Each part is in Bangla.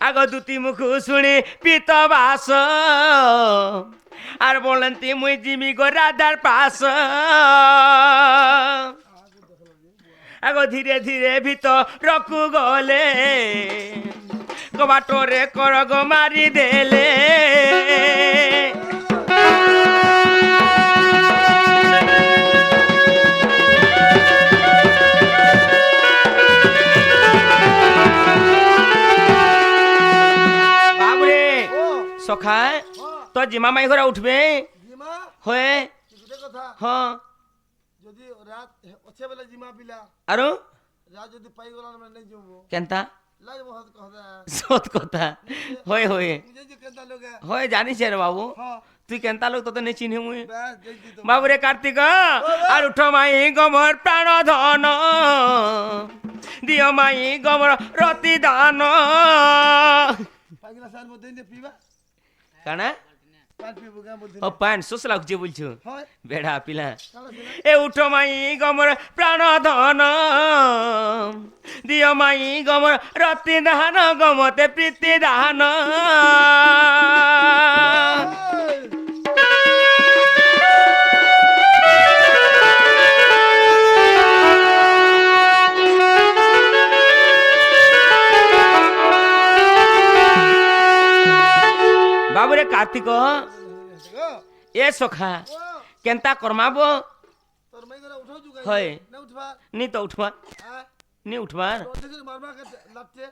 আগ দুটি মুখ শুনি পিত বাস আর বলেন মুই জিমি গো রাধার পাশ আগ ধীরে ধীরে ভিতরকু গলে বাটরে করগ মারি দেলে বাবরে সখায় তো জিমা মাই ঘরে উঠবে হয়ে হ্যাঁ যদি রাত অছে বেলা জিমা পিলা আরো রাত যদি পাই গলা মানে নাই যাবো কেনতা লাইব হাত কথা সত কথা হয়ে হয়ে মুজে যে কেনতা লোকে হয়ে জানিস রে বাবু হ্যাঁ তুই কেনতা লোক তোতে নেই চিনি মুই বাস দেখি তো বাবুরে কার্তিক আর উঠ মাই গমর প্রাণ ধন দিও মাই গমর রতি দান পাগলা সার মধ্যে নে পিবা কানা পান পিবো গা মধ্যে ও পান সোস লাগুছে বলছো হয় বেড়া পিলা কালা দিনা এ উঠ মাই গমর প্রাণ ধন দিও মাই গমর রতি দান গমতে প্রীতি দান বাবুরে কার্তিক এ সখা কেনতা করমাব তোর মাই করে উঠাও জুগাই হয় না উঠবা নি তো উঠবা হ্যাঁ নি উঠবার নর্ধেকের মারবা কে লাগছে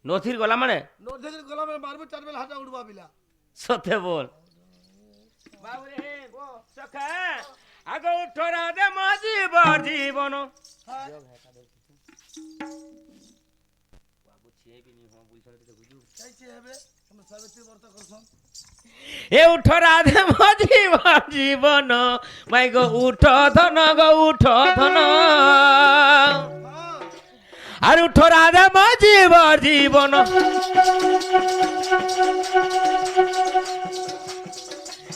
নথির গলা মানে নর্ধেকের গলা মানে মারবে চার বেলা হাঁটা উঠবা বিলা সত্যি বল বাবুরে সখা আগ উঠরা দে মজিব জীবন হ্যাঁ চাইছে হবে আমরা সাবিত্রী ব্রত করছন এ উঠ রাধে মজিব জীবন মাই গো উঠ ধন গো উঠ ধন হ্যাঁ আর উঠ রাধে মজিব জীবন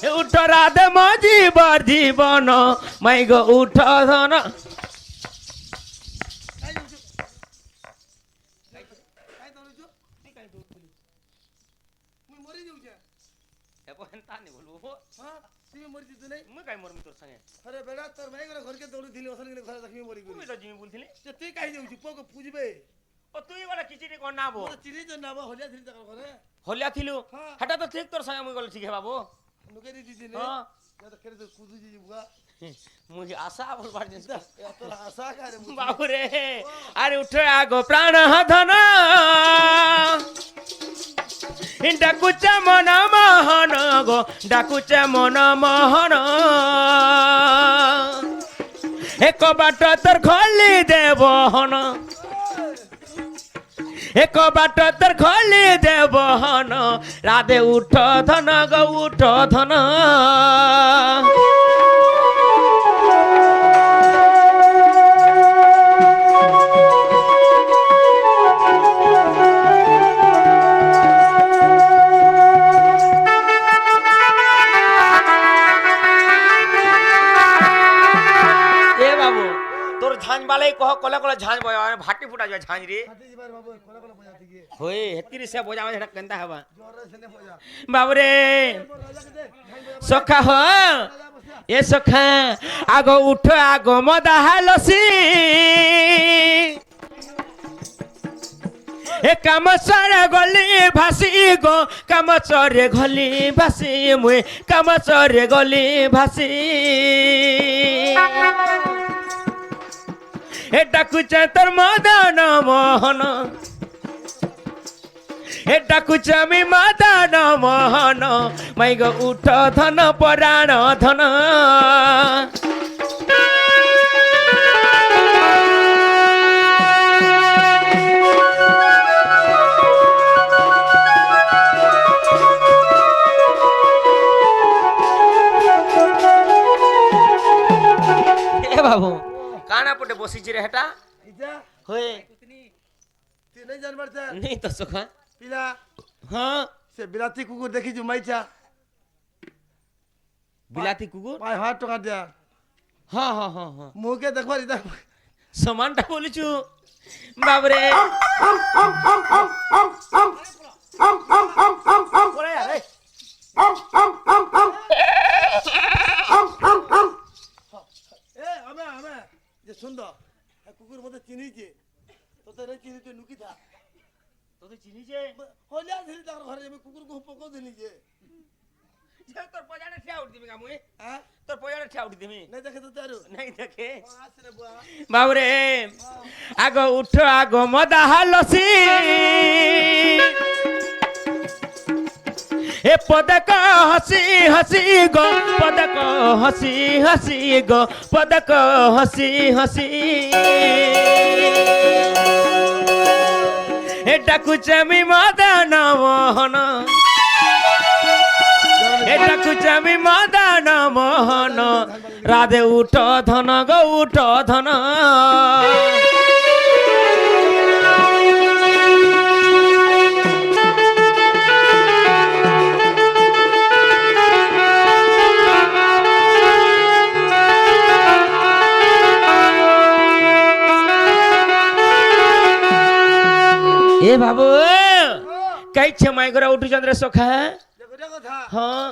এ উঠ রাধে মজিব জীবন মাই গো উঠ ধন কাই যাউছো কাই দৌড়ছো কাই দৌড়লি মুই মরি যাউছে হ্যাঁ তুমি মরি দিতে নাই আরে বেড়া তোর মাই করে ঘরকে দৌড়ি দিলি ওখানে গেলে ঘরে রাখি মরি গলি যে তুই কাই যাউছি পোক পুজবে তুই বলে কিচিটি কর না ওরা চিনি তো না হলিয়া চিনি তাকর ঘরে হলিয়া থিলু হ্যাঁ। হেটা তো ঠিক তোর সঙ্গে মুই গলে ঠিক বাবু নুকে দি দিছি নে হ্যাঁ। এটা কেরে তো কুদু জি বুগা মুই আশা বলবার জিনিস এত আশা করে বাবুরে আরে উঠে আগো প্রাণ ধন ডাকুছে মন মোহন গো ডাকুছে মন মোহন এক বাট তোর খলি দেবহন এক বাট তোর খলি দেবহন রাধে উঠ ধন গো উঠ ধন বালাই কহ কলে কলে ঝাঁঝ বয়া ভাটি ফুটা যায় ঝাঁঝ রে হাতি জিবার বাবু কোলা কোলা বজা থেকে হই হেতিরি সে বজাবে সেটা কেনতা হবা জোরে সেনে বজা বাবুরে রাজা কে দে সখা হ এ সখা আগ উঠ আগ মদা হালসি এ কাম সরে গলি ভাসি গো কাম সরে গলি ভাসি মুই কাম সরে গলি ভাসি এ ডাকুছে তোর মদন মোহন এ ডাকুছে আমি মদন মোহন মাই গো উঠ ধন পরাণ ধন এ বাবু কানা পটে বসিছি রে হেটা ইটা হয়ে তুই নাই জানবার চা নেই তো সখা পিলা হ্যাঁ সে বিলাতি কুকুর দেখি জুমাইছা বিলাতি কুকুর পায় হাত টাকা দিয়া হ্যাঁ হ্যাঁ হ্যাঁ হ্যাঁ মুখে দেখবার ইতা সমানটা বলিছু বাবরে তো তুই চিনি যে হলিয়া দিলি তার ঘরে আমি কুকুর কো পকো দিলি যে তোর পজাটা ঠিয়া উঠি দিবি গামুই হ্যাঁ তোর পজাটা ঠিয়া উঠি দিবি নাই দেখে তো তারু নাই দেখে আসরে বুয়া বাবুরে আগ উঠ আগ মদা হালসি এ পদক হসি হসি গো পদক হসি হসি গো পদক হসি হসি এ ডাকুচামি মদন মোহন এ ডাকুচামি মদন মোহন রাধে উঠ ধন গো উঠ ধন এ বাবু কাইছে মাই ঘরে উঠু চন্দ্র সখা দেখো দেখো কথা হ্যাঁ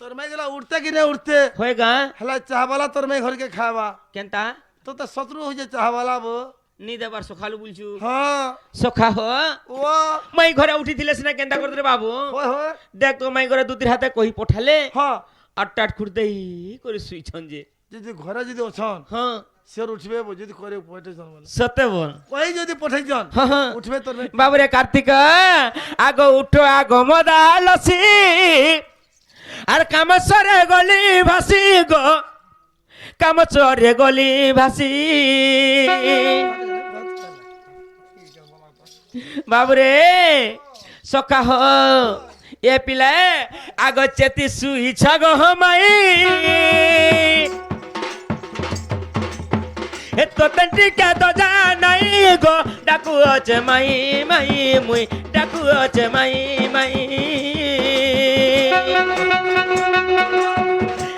তোর মাই গলা উঠতে কি না উঠতে হয়ে গা হেলা চাহবালা তোর মাই ঘরকে খাওয়া কেনতা তো তো শত্রু হইছে চাহবালা বো নি দেবার সখালু বলছু হ্যাঁ সখা হ ও মাই ঘরে উঠিছিলে সিনা কেনতা করতে রে বাবু হয় হয় দেখ তো মাই ঘরে দুতির হাতে কহি পঠালে হ্যাঁ আটটাট খুঁড়তেই করে শুইছন যে যদি ঘরে যদি অছন হ্যাঁ সে উঠবে যদি করে পঠাইছন বলে সতে বল কই যদি পঠাইছন হ্যাঁ হ্যাঁ উঠবে তোর মাই বাবুরে কার্তিক আগ উঠো আগ মদা লসি আর কামেশ্বরে গলি ভাসি গো কামেশ্বরে গলি ভাসি বাবুরে সকা হ এ পিলা আগ চেতি শুইছ গো মাই এ তো তন্টিকা তো জানাই গো ডাকু আছে মাই মাই মুই ডাকু আছে মাই মাই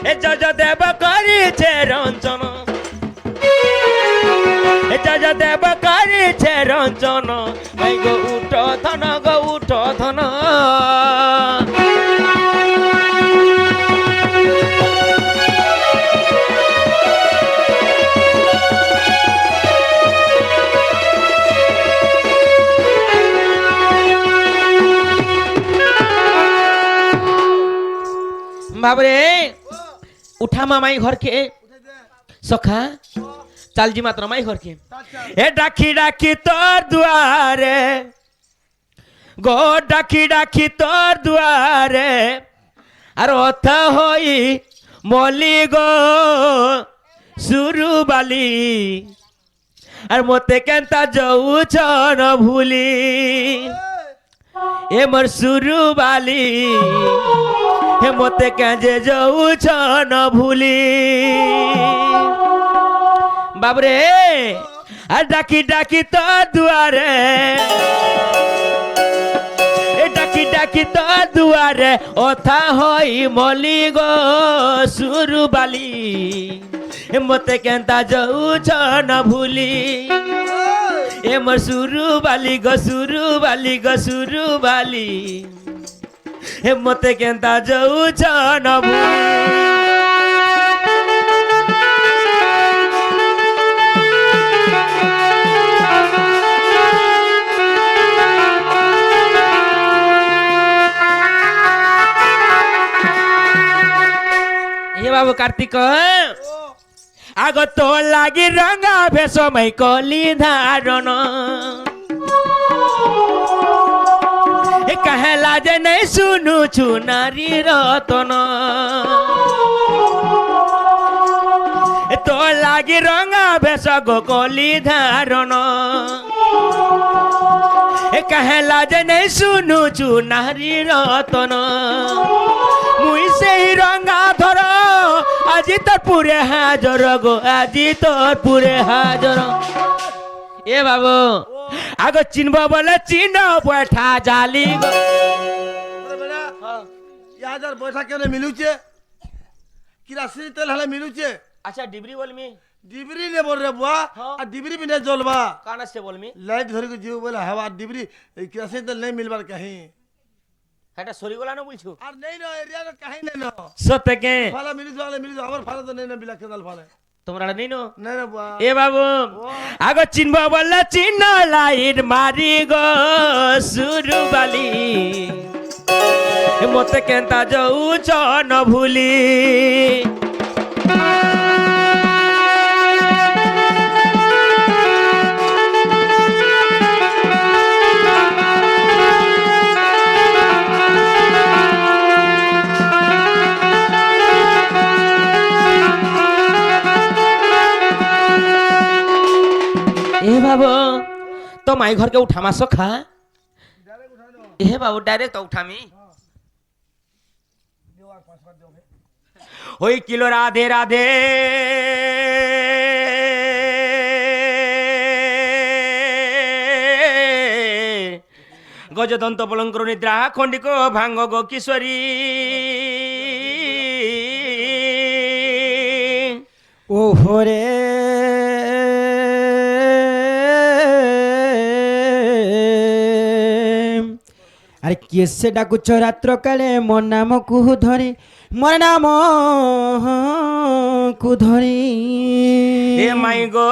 এ যজ দেব করিছে রঞ্জন এ যজ দেব করিছে রঞ্জন মাই গো উঠ ধন গো উঠ ধন বাবরে উঠা মামাই ঘরকে উঠে দে সখা চালজি মাত্র মাই ঘরকে আচ্ছা এ ডাকি ডাকি তোর দুয়ারে গো ডাকি ডাকি তোর দুয়ারে আর অথা হই মলি গো সুরু বালি আর মতে কেনতা যাউছ ন ভুলি এ মোর সুরু বালি হে মতে কাজে যাউছ ন ভুলি বাবরে আর ডাকি ডাকি তো দুয়ারে এ ডাকি ডাকি তো দুয়ারে অথা হই মলি গো সুরু বালি হে মতে কেনতা যাউছ ন ভুলি এ মোর সুরু বালি গো সুরু বালি গো সুরু বালি হে মতে কেনতা যাউছ ন ভুলি এ বাবু কার্তিক আগ তো লাগি রঙা ভেষময় কলি ধারণ কহেলা যে নাই শুনুছু নারী রতন তো লাগি রঙা ভেষ গো কলি ধারণ কহেলা যে নাই শুনুছু নারী রতন মুই সেই রঙা ধর আজি তোর পুরে হাজর গো আজি তোর পুরে হাজর এ বাবু আগ চিনব বলে চিন বৈঠা জালি গো আরে বেটা ইয়াদার বৈঠা কেন মিলুছে কিরাসিন তেল হলে মিলুছে আচ্ছা ডিবরি বলমি ডিবরি নে বল রে বুয়া হ্যাঁ। আর ডিবরি বিনে জ্বলবা কান আসছে বলমি লাইট ধরে के जीव बोला हवा डिबरी किरासिन तेल नहीं मिलबार कहीं এটা সরি গলা না বলছো আর नहीं ना एरिया में कहीं नहीं ना সত্যকে फाला मिलुज वाला मिलुज हमर फाला तो नहीं ना बिला केदाल फाला তোমরা নেই নো না রে বা এ বাবু আগ চিনব বললে চিহ্ন লাইন মারি গো সুরু বালি মতে কেনতা যাউছ ন ভুলি এ বাবু তো মাই ঘরকে উঠামা সখা এ বাবু ডাইরেক্ট তো উঠামি ওই কিলো রাধে রাধে গজদন্ত পলঙ্কর নিদ্রা খণ্ডিক ভাঙ্গ গো কিশোরী ও হরে আরে কিসে ডাকুছ রাত্র কালে মোর নাম কুহু ধরি মোর নাম কু ধরি এ মাই গো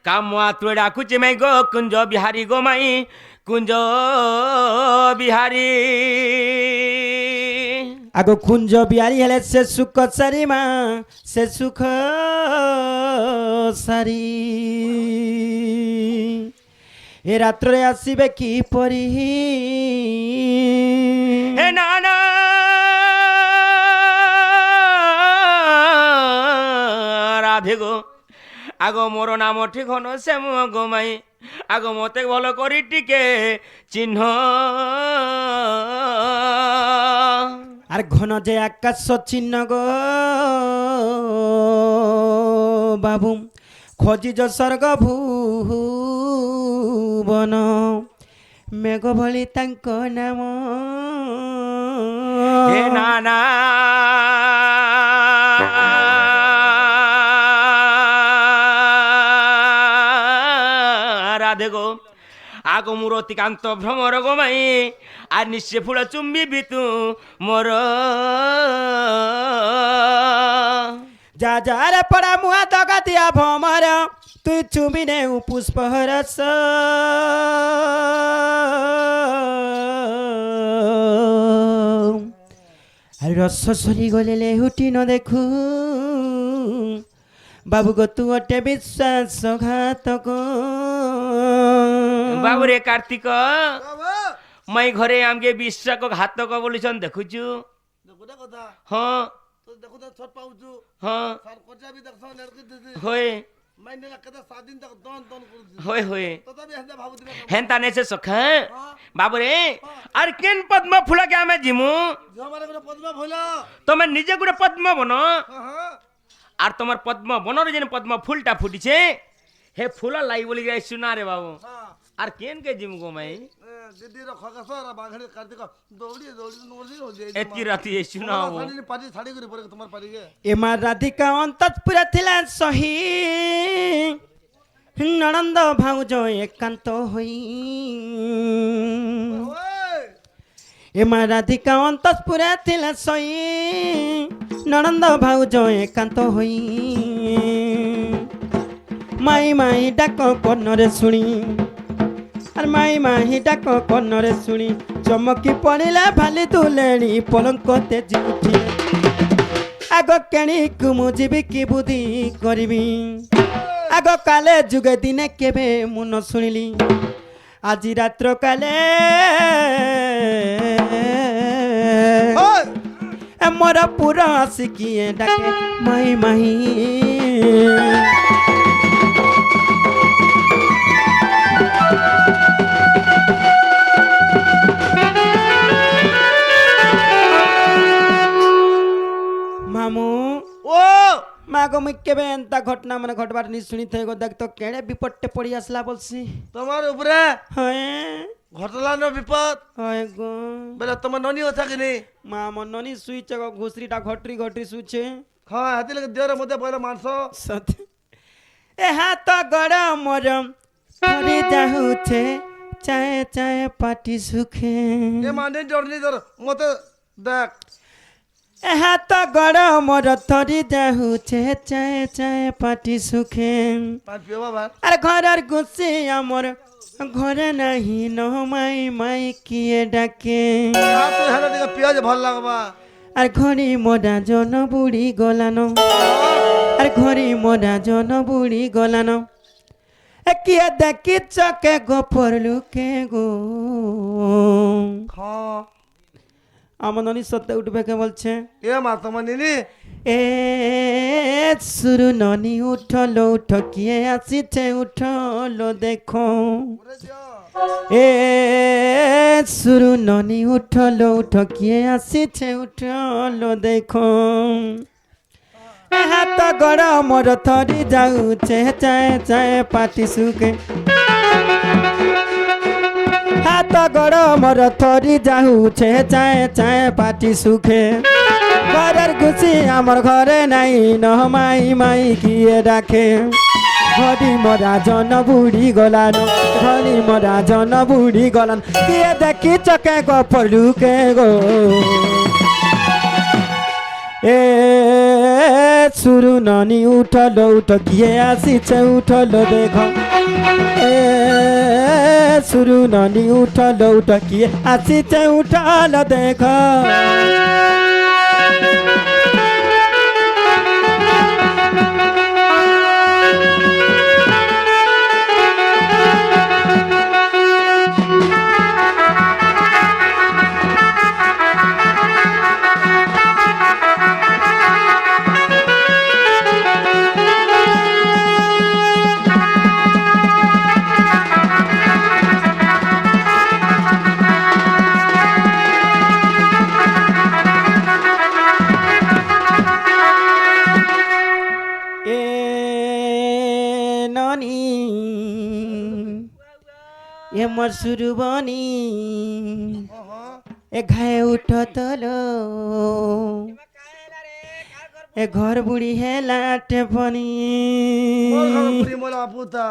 কামুয়া তুই ডাকুছে মাই গো কুঞ্জ বিহারি গো মাই কুঞ্জ বিহারি আগ কুঞ্জ বিহারি হেলে সে সুখ সারি মা সে সুখ সারি এ রাত্রে আসিবে কি পরি হে না না রাধে গো আগ মোর নাম ঠিক হন সে গো মাই আগ মতে ভাল করি টিকে চিহ্ন আর ঘন যে আকাশ চিহ্ন গো বাবু খোঁজিজ স্বর্গ ভুবন মেঘ ভଳି তাଙ୍କ নাম হে না না রাধে গো আগ মোর অতিকান্ত ভ্রমর গো মাই আর নিশ্চয় ফুল চুম্বি বিতু মোর যা যারে পড়া মুয়া তকাতিয়া ভমর তুই চুমি নে পুষ্প রস আর রস সরি গলে লেহুটি ন দেখু বাবু গো তু অটে বিশ্বাসঘাতক বাবু রে কার্তিক বাবা মাই ঘরে আমকে বিশ্বাস ঘাতক বলিছন দেখুছু দেখো কথা হ্যাঁ তো দেখো তো ছট পাউছু হ্যাঁ সার কোচা বি দেখছ লড়কি দিদি হয়ে মাইনে লাগাতে 7 দিন তক দন দন করছি হয়ে হয়ে তথাপি হেন্দা ভাবু দিলে হেনতা নেছে সখা হ্যাঁ বাবু রে আর কেন পদ্ম ফুলকে আমি জিমু জমারে করে পদ্মা ভইলা তুমি নিজে গুড়ে পদ্ম বন হ্যাঁ হ্যাঁ আর তোমার পদ্ম বনর যেন পদ্ম ফুলটা ফুটিছে হে ফুল লাই বলি যাইছু না রে বাবু হ্যাঁ আর কেন কে জিম গো মাই দিদি র খগাসরা বাঘড়ে কার্তিক দৌড়ি দৌড়ি নরজি হই এতি রাতি এসু না বাবু শাড়ি পাটি শাড়ি করে পরে তোমার পারি গে এমা রাধিকা অন্তঃপুরে ଥିଲା সহি ননন্দ ভাউজ একান্ত হই ওই এমা রাধিকা অন্তঃপুরে ଥିଲା সহি ননন্দ ভাউজ একান্ত হই মাই মাই ডাক কর্ণরে শুনি আর মাই মাই ডাক কর্ণরে শুনি চমকি পড়িলা ভালি তুলেଣି পলଙ୍କ তেজি উঠি আগ কেণি কুমু ଯିବି କି ବୁଦ୍ଧି କରିବି আগ কালে যুগে দিনে কেবে ମୁଁ ନ ଶୁଣିଲି ଆଜି ରାତ୍ର କାଲେ ওই ମୋର ପୁର ଆସିକି ଡାକେ ମାଇ ମାଇ মামু ও মাগো মুই কেবে এন্তা ঘটনা মানে ঘটবার নি শুনি থাই গো দেখ তো কেড়ে বিপদটে পড়ি আসলা বলছি তোমার উপরে হয় ঘটলানো বিপদ হয় গো বেলা তোমার ননি আছে কি নি মা মননি শুইছে গো ঘুসরিটা ঘটরি ঘটরি শুইছে হ্যাঁ হাতি লাগে দেহর মধ্যে পয়লা মাংস সত এ হাত গড় মোর সরি যাহুছে চায়ে চায়ে পাটি সুখে এ মানে ডরনি ধর মতে দেখ হাত গরমর থরি যাহুছে চায়ে চায়ে পাটি সুখে পাঁচ পিও বাবা আর ঘরের গুছি আমার ঘরে নাহি ন মাই মাই কিয়ে ডাকে তুই হেলে দিকে পিঁয়াজ ভাল লাগবা আর ঘড়ি মোডা জন বুড়ি গলানো আর ঘড়ি মোডা জন বুড়ি গলানো কিয়ে দেখি চকে গোপর লুকে গো খ আমার ননি সত্যি উঠবে কে বলছে এ মা তোমার নিনি এ সুরু ননি উঠলো ঠকিয়ে আসিছে উঠলো দেখো এ সুরু ননি উঠলো ঠকিয়ে আসিছে উঠলো দেখো হাত গরমর থরি যাউছে চায়ে চায়ে পাটি সুখে হাত গরমর থরি যাউছে চায়ে চায়ে পাটি সুখে ঘরের গুছি আমার ঘরে নাই ন মাই মাই কিয়ে ডাকে ঘড়ি মরা জন বুড়ি গলানো ঘড়ি মরা জন বুড়ি গলান কিয়ে দেখি চকে গপর লুকে গো এ সুরু ননি উঠলো উঠকিয়ে আসিছে উঠলো দেখ এ সুরু ননি উঠলো উঠকিয়ে আসিছে উঠলো দেখ এ ননি এ মোর সুরবনি এ ঘায়ে উঠ তলো এ ঘর বুড়ি হেলা টেপনি মোর ঘর পুরি মোর আপুতা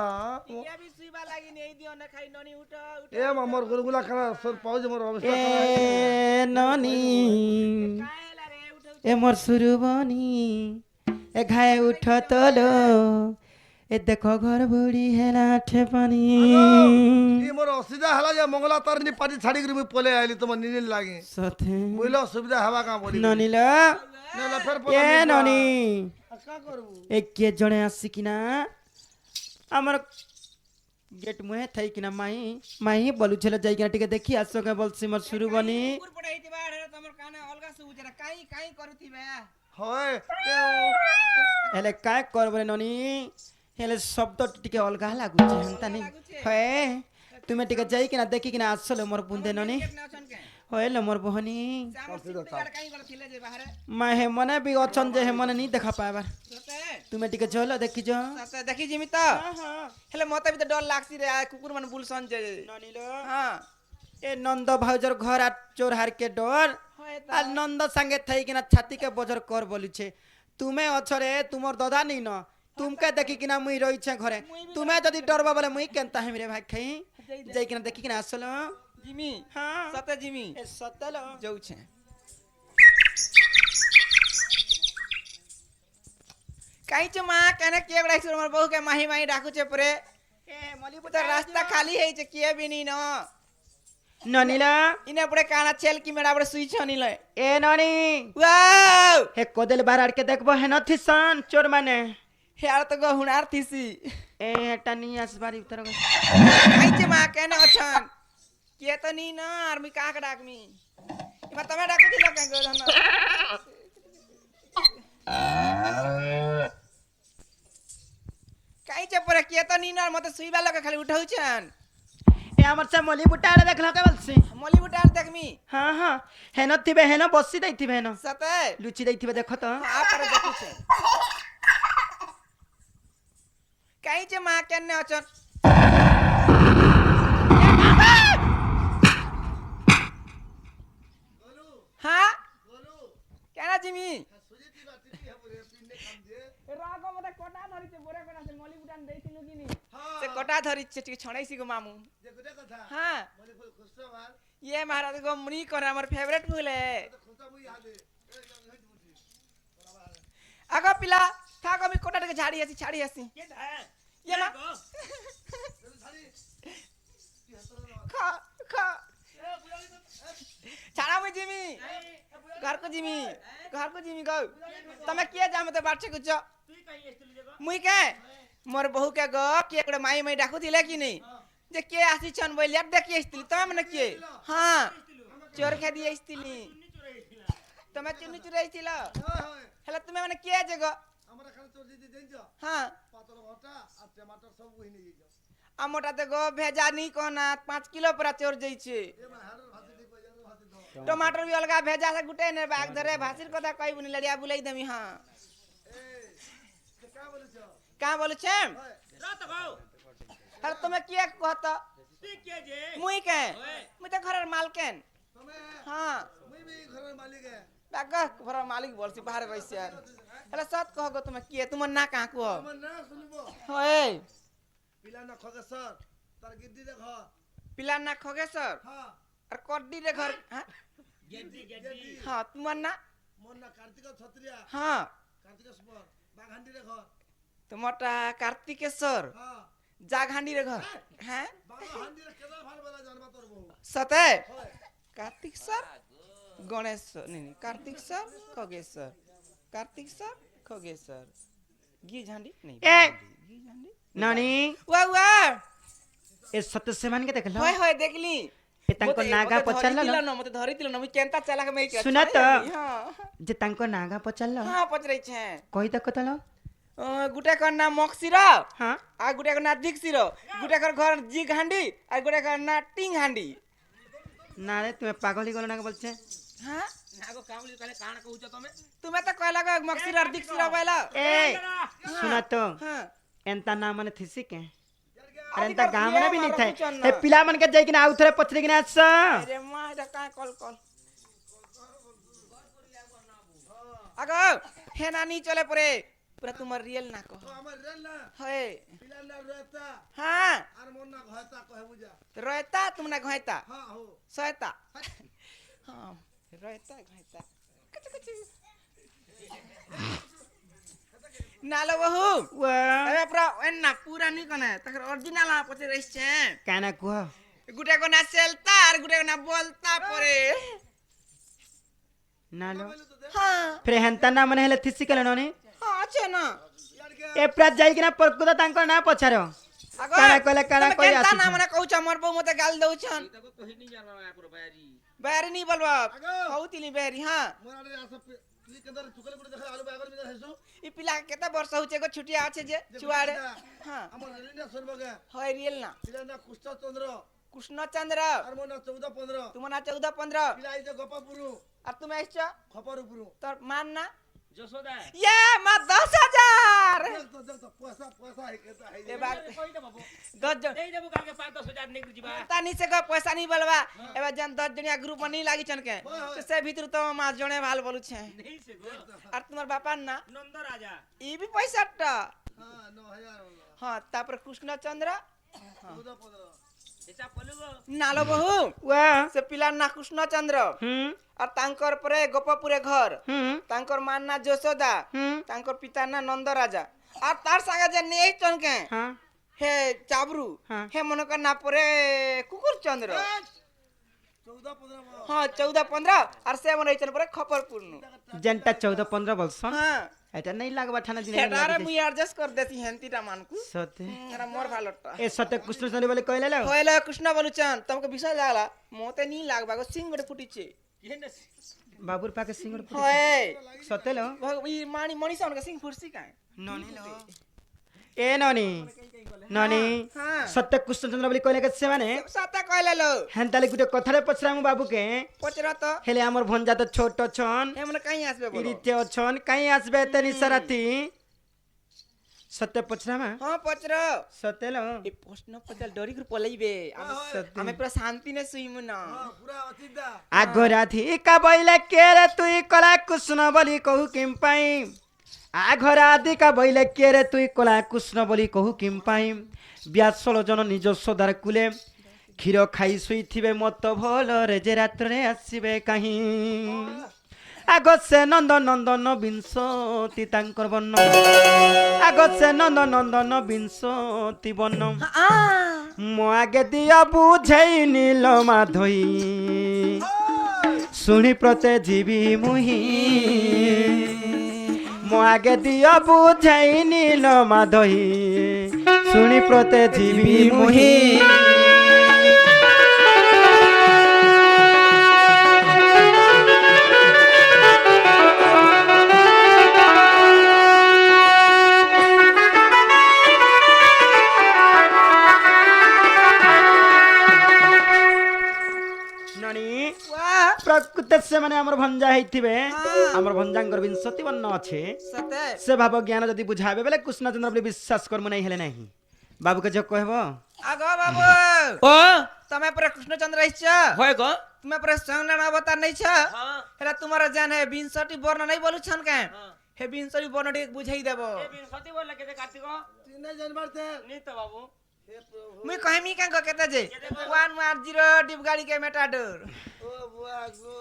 এ মা মোর গরুগুলা খানা সর পাউজ মোর অবস্থা এ ননি এ মোর সুরবনি এ ঘায়ে উঠ তলো এ দেখো ঘর বুড়ি হেলা টেপনি ই মোর অসুবিধা হলা যে মঙ্গলা তারিণী পাটি ছাড়ি করে মুই পলে আইলি তোমার নিনিল লাগে সথে বুঝলো অসুবিধা হবা কাম বলি ননিল না ফের এ ননি কা করবু এ কে জনে আসি কিনা আমার গেট মুহে থাই কিনা মাই মাই বলু ছেলে যাই কিনা টিকে দেখি আসো কে বলছি মোর শুরু বনি হয় হেলে কায় করবরে ননি হেলে শব্দ টিকে অলগা লাগুছে হেনতানি হয় তুমি টিকে যাই কিনা দেখি কিনা আসলে মোর বুন্দে ননি হইল মোর বহনি মা হে মনে বি অছন যে হে মনে নি দেখা পাবার তুমি টিকে চলো দেখি যো দেখি জিমি তো হেলে মতে भी तो डर लागसी रे कुकुर मन बुलसन जे ননিল हां এ নন্দ ভাউজর ঘর আর চোর হার কে ডর আর নন্দ সঙ্গে থাই কিনা ছাতি কে বজর কর বলিছে তুমি অছরে তুমর দাদা নি ন তুমকে দেখি কিনা মুই রইছে ঘরে তুমি যদি ডরবা বলে মুই কেনতা হেম রে ভাই খাই যাই কিনা দেখি কিনা আসলো जिमी হ্যাঁ सते जिमी এ সতল जाऊ छे काई छ मा कने के बड़ाई सुर हमर बहू के माही माही डाकू छे परे এ মলি तो रास्ता खाली है छे के भी नी न ননিলা इने पड़े काना छेल की मेरा बड़े सुई छनी ले এ ননি वाओ হে কদেল বার আর কে দেখবো হে নথিসন চোর মানে यार तो गहुनार थीसी এ এটা নি আসবারি উত্তর काई छ मा कने अछन के तो नी न आर मी का डाक मी इमा तमे डाकू दिला के गलन काई छ परे के तो नी न मते सुई वाला के खाली उठाउ छन এ আমার সে মলি বুটাড়ে দেখলো কে বলছি मली बुटार देखमी হ্যাঁ হ্যাঁ হেন থিবে হেন বসি দেইথিবে হেন सते লুচি দেইথিবে দেখো তো आ पर देखू छे काई छ मा कने अछन हाँ केना जिमी रागो मते कोटा धरि छे बोरे कोटा से मली बुटान देइथिलु किनी से कोटा मोटा धरी टिके छणैसी गो मामू जे गुटे कथा हां मोले खुस्ता मार ये महाराज गो मुनी कर हमर फेवरेट फूल है खुस्ता मुई याद है आगो पिला था को मी कोटा के झाड़ी हसी छाड़ी हसी के धा ये ना खा खा छाड़ा में जिमी घर को जिमी गो तमे किए जा मते बात कुछ তুই কাই এসলি দেখো मुई के मोर बहू के गो के एकड़े माई माई डाकू दिले कि नहीं जे के आसी छन बोलिया देखि आइतिली तमे मने के हां चोर खे दी आइतिली तमे चुन्नी चुराइतिल हेला तमे मने के जगो हमरा खाने चोर दे देंजो हां पातल भटा और टमाटर सब वही नहीं जो आमोटा ते गो भेजा नहीं कहना 5 किलो पर चोर जई छे ए हाडर भाती दे कोई भाती दो टमाटर भी अलगा भेजा से गुटे ने बाग धरे भासिर कथा कई बुनी लड़िया बुलाई देमी हां ए क्या बोले छो का बोलु छेम রাত গাও हर तमे के कहत তুই কে যে मुई के ओए मुई त घरर मालकेन तमे हां मुई भी घर में मालिक है बाग घर मालिक बोलसी बाहर रहिस यार हेला सत कहगो तुम के तुम ना का को हमर ना सुनबो होए पिला ना खगे सर तार गिद्दी दे घर पिला ना खगेसर हां और कोड्डी रे घर हां গেদি গেদি हां तुम ना मोर ना कार्तिक छत्रिया हां कार्तिक सुपर बाघांडी रे घर तुमटा कार्तिकेश्वर हां जाघांडी रे घर हैं बाघांडी रे केदा भाल वाला जानबा तोर बहु सते होय कार्तिकेश्वर गणेश्वर नहीं कार्तिकेश्वर खगेश्वर घी झंडी नहीं ए घी झंडी नानी वाह वाह ए सत्य से मान के देखलो होय होय देखली ए तांको नागा पचल्लो मते धरी दिलो न मी केंता चला के मैं सुना तो। हां जे तांको नागा पचल्लो हां पचरै छे कहि त कतलो गुटे कर ना मक्सिर हां आ गुटे कर ना दिक्सिर गुटे कर घर जी घांडी आ गुटे कर ना टिंग हांडी ना रे तुम्हें पागल ही गलो ना बोलछे हां নাগো কামলি কালে কানা কହୁছ তুমি तुमे तो कहला गो मक्सिर और दिक्सिर कहला ए सुना तो हां एंता ना माने थिसी के अरे आदि एंता कर गांव दिया में भी नहीं मारो थे कुचन ए ना। पिला मन के जाई कि ना उथरे पछरे कि ना आस अरे मां इधर का कॉल आगो हे नानी चले परे पूरा तुम रियल ना को तो हमर रेल ना होय पिला ना रहता हां और मोर ना घता कहे बुझा रहता तुम ना घयता हां हो सहता हां रहता घयता नालो बहू वाह अरे पूरा एन्ना पूरा नहीं कने तकर ओरिजिनल आ पछे रहिस छे काना को गुटे को ना सेलता और गुटे को ना बोलता परे नालो हां फिर हेंता ना माने हेले थिसी के ननी हां छे ना यार के ए प्रात जाई कि ना परकुदा तांको ना पछारो आगो काना कहले काना तुम कहि केनता आसी ना मने कहू मोर बहू मते गाल दउ छन দেখো কহি নি জানো আপুর বাইরি बैरी नहीं बोलबा आगो। कहूतिली बैरी हां मोर आरे आसा तुली के अंदर चुकले गुड़े देखा आलू बागर में हेसु ई पिला के केते वर्ष होचे गो छुटिया আছে যে चुआड़े हां हमर रेल ना सुनबगे होय रियल ना पिला ना कुष्टा चंद्र कृष्णचंद्र और मोर ना 14 15 तुम ना 14 15 पिला आई जे गोपापुरु और तुम आइछ खपरपुरु तोर मान ना যশোদা ये मा 10000 देख तो पैसा पैसा है कहता है ए बात কই দেব বাবু 10 जन দেই দেব কালকে 5-10 हजार निकल जीवा तानी से को पैसा नहीं बोलबा एबा जन 10 जनिया ग्रुप में नहीं लागी छन के तो से भीतर तो मा जणे भाल बोलु छे नहीं से गो और तुम्हार बापा ना नंद राजा ई भी पैसा टा हां 9000 हां तापर कृष्णचंद्र 14 15 हिसाब कलु गो नालो बहू वाह से पिला ना कृष्णचंद्र और तांकर परे गोपपुरे घर तांकर मान ना यशोदा तांकर पिता ना नंद राजा और तार संगे जे नहीं चन के हां हे चाबरू हाँ। हे मन का ना परे कुकुर चंद्र 14 15 हां 14 15 और से मन चन परे खपरपुर नु जनता 14 15 बोलसन हां एटा नहीं लागबा थाना दिन हेटारे मुई एडजस्ट कर देती हेंतीटा मान को सते मेरा मोर भालोटा ए सते कृष्ण चंद्र बोले कहले लो होइला कृष्ण बलुचन तुमको विषय लागला मोते नहीं लागबा गो सिंह गडे फुटीचे येने बाबूर पाके सिंगड़ होय सते लो ई मानी मनीषा उनका सिंह फुरसी का ननी लो ए ननी ननी हां सत्य कृष्ण चंद्र बोले कहले के से माने साता कहले लो हेंताले गुटे कथारे पछरामु बाबू के पचरा तो हेले हमर भंजा तो छोट छन हे मन कहीं आसबे बोलो इरिते छन काई आसबे तनी सराती सत्य पछरामा हां पचरा सते लो ए प्रश्न पचल डरी कर पलैबे हमें पूरा शांति ने सुइमु ना हां पूरा अतिदा आगो राधी का बैला के रे तुई कला कृष्ण बोली कहू किम पाई আঘরা দিকা বইলে কে রে তুই কলা কৃষ্ণ বলি কহু কিম পাই ব্যাসল জন নিজ সদার কুলে ক্ষীর খাই শুইথিবে মত ভলরে যে রাত্রে আসিবে কাহি আগছে নন্দন নন্দন বিংশতি তাঙ্কর বর্ণ আগছে নন্দন নন্দন বিংশতি বর্ণ মো আগে দিয়া বুঝাই নীল মাধই শুনি প্রতে জীবি মুহি মো আগে দিয়া বুঝাই নীল মাধই শুনি প্রতে জীবি মুহি প্রকৃত সে মানে আমার ভঞ্জা হইতিবে আমার ভঞ্জাঙ্গর বিংশতি বর্ণ আছে সতে সে ভাব জ্ঞান যদি বুঝাবে বেলে কৃষ্ণচন্দ্র বলে বিশ্বাস করমু নাই হেলে নাই বাবুকে যে কহব আগো বাবু ও তুমি পুরা কৃষ্ণচন্দ্র আইছ হয় গো তুমি পুরা সংনারায়ণ অবতার নেইছ হেলা তোমার জান হে 20টি বর্ণ নাই বলুছন কে হে 20টি বর্ণটি বুঝাই দেব এ বিনসতি বললে কেতে কার্তিক তুই নাই জানবার তে নি তো বাবু মুই কহিমি কাঙ্গ কেতে যে 110 ডিপ গাড়ি কে মেটাডোর ও বুয়া গো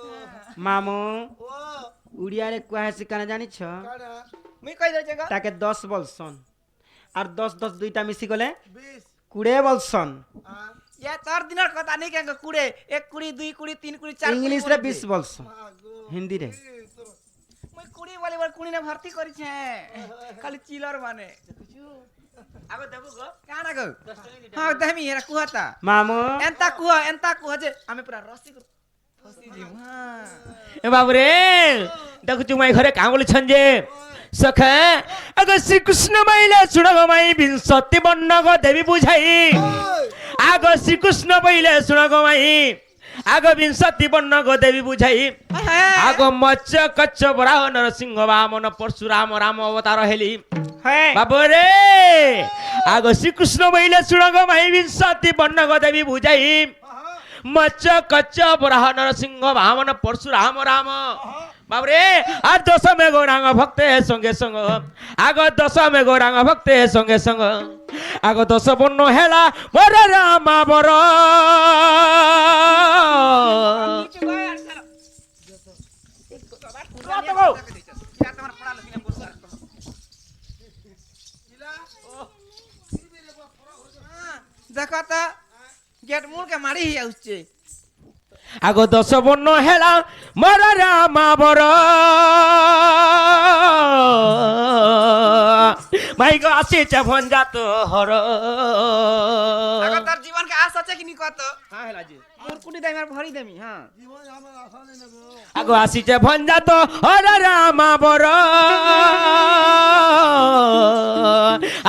মামু ও উড়িয়ারে কুয়া শিকানে জানিছ কাড়া মুই কই দেছে গো তাকে 10 বলছন আর 10 10 দুইটা মিশি গলে 20 20 বলছন ইয়া তোর দিনের কথা নেই কাঙ্গ কুড়ে 1 কুড়ি 2 কুড়ি 3 কুড়ি 4 ইংলিশ রে 20 বলছন হিন্দি রে মুই কুড়ি বলি বল কুড়ি না ভর্তি করিছে খালি চিলর মানে আগো দেবু গো কানা গো হ্যাঁ দেমি এরা কুহাতা মামু এন্তা কুহ যে আমি পুরা রসি ফসি জিম হ্যাঁ এ বাবু রে দেখু তুমাই ঘরে কাম বলছন যে সখা আগো শ্রীকৃষ্ণ মাইলে শুনব মাই বিংশতি বর্ণ গো দেবী বুঝাই আগো শ্রীকৃষ্ণ বইলে শুনব মাই আগো বিংশতি বর্ণ গো দেবী বুঝাই আগো মৎস্য কচ্ছ বরাহ নরসিংহ বামন পরশুরাম রাম অবতার হেলি হ্যাঁ বাবু রে আগো শ্রীকৃষ্ণ বইলে শুনব মাই বিংশতি বর্ণ গো দেবী বুঝাই মৎস্য কচ্ছ বরাহ নরসিংহ বামন পরশুরাম রাম বাবরে আর দশমে গৌরাঙ্গ ভক্তে সঙ্গে সঙ্গ আগ দশমে গৌরাঙ্গ ভক্তে সঙ্গে সঙ্গ আগ দশ বর্ণ হেলা বর রামা বর দেখো তো গেট মুড় কে মারি হি আউছে আগ দশ বর্ণ হেলা মর রামা বর ভাই গো আসিছে ভঞ্জাত হর আগো তার জীবন কে আশ আছে কিনি কত হ্যাঁ হেলা জি মোর কুটি দেমি আর ভরি দেমি হ্যাঁ জীবন আমার আশা নেই না গো আগ আসিছে ভঞ্জাত হর রামা বর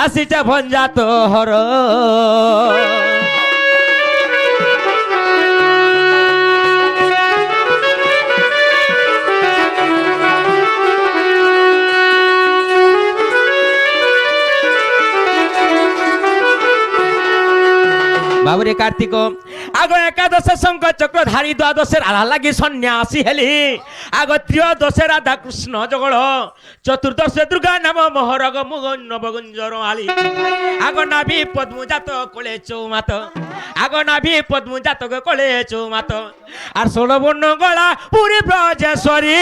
আসিছে ভঞ্জাত হর বাবুরে কার্তিক আগ একাদশ শঙ্খ চক্রধারী দ্বাদশের আধা লাগি সন্ন্যাসী হেলি আগ ত্রয়োদশে রাধা কৃষ্ণ জগল চতুর্দশে দুর্গা নাম মহরগ মুগন নবগুঞ্জর আলী আগ নাভি পদ্মজাত কোলে চৌমাত আগ নাভি পদ্মজাত কোলে চৌমাত আর ষোলবর্ণ গলা পুরী ব্রজেশ্বরী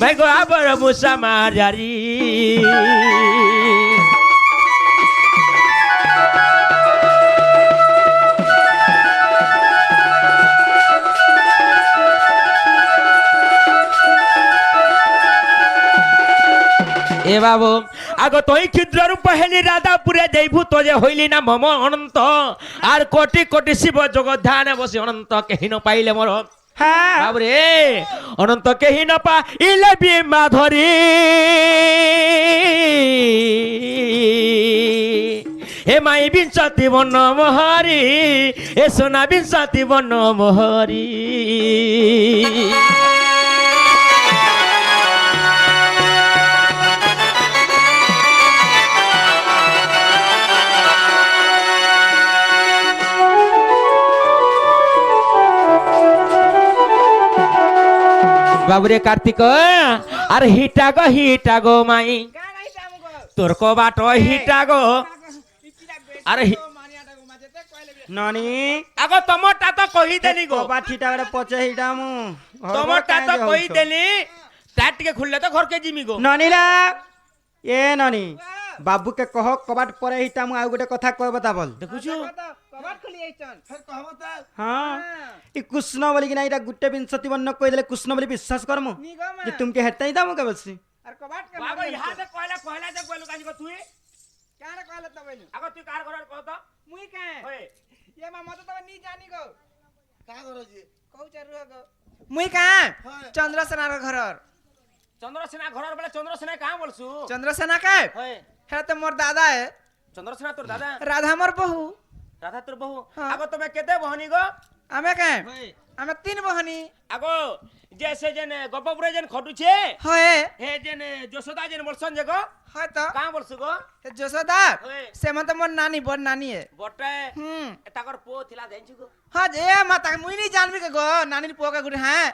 ভাই গো আবার মুসা মারি এ বাবু আগ তুই ক্ষুদ্র রূপ হেলি রাধাপুরে যাইবু তো যে হইলি না মম অনন্ত আর কোটি কোটি শিব যোগ ধ্যানে বসি অনন্ত কেহি ন পাইলে মোর হ্যাঁ বাবুরে অনন্ত কেহি ন পাইলে বিমা ধরি হে মাই বিংশতি বর্ণ মহারি এ সোনা বিংশতি বর্ণ মহারি বাবুরে কার্তিক আর হিটা গো মাই গান আইছে আমগো তোর কবাট হিটা গো আরে ননি আগ তোমারটা তো কহি দেলি গো বাঠিটা বড় পচে হিটা মু তোমারটা তো কহি দেলি তার টিকে খুললে তো ঘরকে জিমি গো ননিলা এ ননি বাবুকে কহ কবাট পরে হিটা মু আর গোটে কথা কইব তা বল দেখুছু কবাট খুলি আইছন ফের কহব তা হ্যাঁ ই কৃষ্ণ বলি কিনা এটা গুটে বিংশতি বর্ণ কই দেলে কৃষ্ণ বলি বিশ্বাস করমু নি গো মা যে তুমকে হেটাই দামু কে বলছি আর কবাট কে বাবা ইহাতে কয়লা যে কইলু কাজি গো তুই কারে কইলে তো বইলু আগ তুই কার ঘরের কহ তো মুই কে ওই এ মা মত তো নি জানি গো কা করজি কউ চারু গো মুই কা চন্দ্রসেনার ঘরর চন্দ্রসেনা ঘরের বলে চন্দ্রসেনা কাঁ বলছু চন্দ্রসেনা কে ওই হেরা তো মোর দাদা এ চন্দ্রসেনা তোর দাদা রাধা মোর বহু রাধা তোর বহু হ্যাঁ। আগ তুমি কেতে বহনি গো আমি কে ওই আমি 3 বহনি আগ যে সে যেন গপপুরে যেন খটুছে হয় হে যেন যশোদা যেন বলছন যে গো হয়তো কাঁ বলছু গো যশোদা ওই সে মত মোর নানি বড় নানি এ বটে হুম তাকর পো থিলা জানছু গো हाँ जे माता मुई नहीं जानबी के गो नानी पोका गुटे हां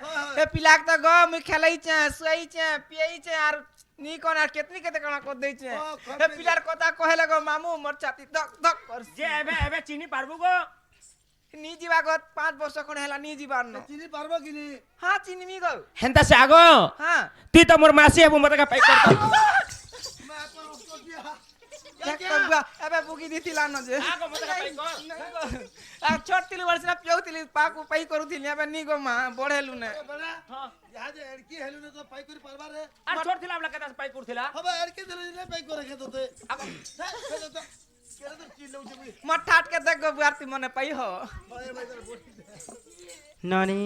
ए पिलाक त गो मुई खेलाई छ सुई छ पियई छ आर नी कोन आर केतनी केते कोना को देई छ ए पिलार कथा कहेले गो मामू मोर छाती धक धक कर যে এবে চিনি পারবো গো नी जीवा गो 5 वर्ष कोन हेला नी जीवा न চিনি পারবো কিনি हां चिनी गो হেন্তা সে আগো हां তুই তো মোর মাসি হবু মতে কা পাই করতা মা তো রক্ত দিয়া एक कबा एबे बुगी दिथिला न जे আগো মতে কা পাই কর आ छोटतिली वर्ष ना पियौतिली पाकु पाई करूथिली एबे नी गो मा बढेलु ने বেড়া হ্যাঁ ইহা যে এড়কি হেলু না তো পাই করি পারবা রে আর ছোট ছিলাম না কেতা পাই করছিলা হবে এড়কি দিলে পাই করে খেতে তে আগো কেন তো চিল্লাউ জমি म ठाट के देख गो बुआरती मने पाई हो ভাই ভাই তোর বটি ননি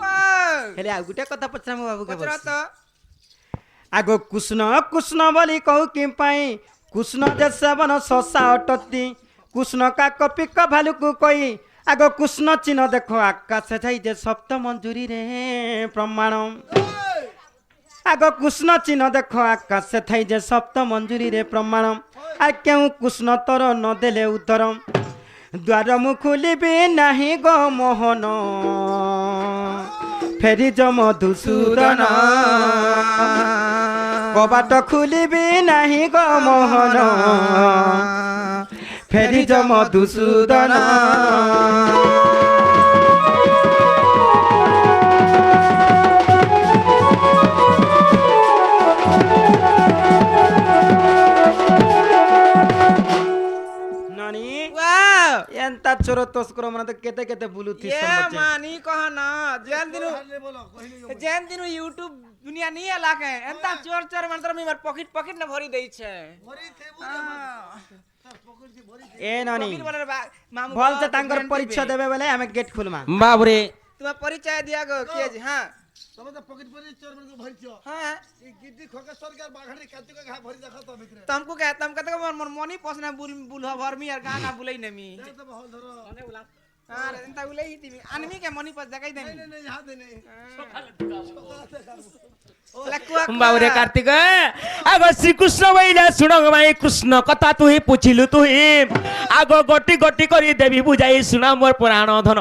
वाह হেলে আর গোটে কথা পছরামু বাবুকে पचरा বলছি तो আগো কৃষ্ণ কৃষ্ণ বলি কহু কি পাই কৃষ্ণ যে সেবন শশা অটতি কৃষ্ণ কাক পিক ভালুকু কই আগো কৃষ্ণ চিহ্ন দেখো আকাশে যাই যে সপ্ত মঞ্জুরি রে প্রমাণ আগ কৃষ্ণ চিহ্ন দেখো আকাশে থাই যে সপ্ত মঞ্জুরি রে প্রমাণ আর কেউ কৃষ্ণ তর নদেলে উত্তর দ্বার মু খুলিবি নাহি গো মোহন ফেরি য মধুসূদন কবাট খুলিবি নাহি গো মোহন ফেরি য মধুসূদন নানি वाह এন্তা চোর তস্কর মানে তো কেতে কেতে বুলুথি ये সমাজে मानी कह ना जेन दिन হারলে বলো কহিলি जेन दिन यूट्यूब दुनिया नहीं आला के एंता चोर चोर मंत्र में पॉकेट पॉकेट न भरी देई छे ভরি থেবু পকড়ছি ভরি এ নানি पॉकेट वाला मामू ভলসে তাঙ্কর পরিচয় দেবে বলে আমি গেট খুলমা বাবরে तुम्हें परिचय दिया गो के जी हां তুমি তো পকেট ভরি চোর মানে ভরিছ हां এই গিদ্দি খোকা সরকার বাঘাড়ি কাতিক ঘা ভরি দেখা তো ভিতরে तुमको क्या तुम कहते मोर मोर मनी पसना बुल भरमी और गाना बुलाई नमी এই তো বহল ধরো हां एंता बुलाई ही दिमी आनमी के मनी पस जगाई देमी নেই নেই হাতে নেই लकुआ বাবরে কার্তিক আগ শ্রীকৃষ্ণ বইলা শুণ মাই কৃষ্ণ কথা তুই পুছিলু তুই আগ গটি গটি করি দেবী বুঝাই শুনা মোর পুরাণ ধন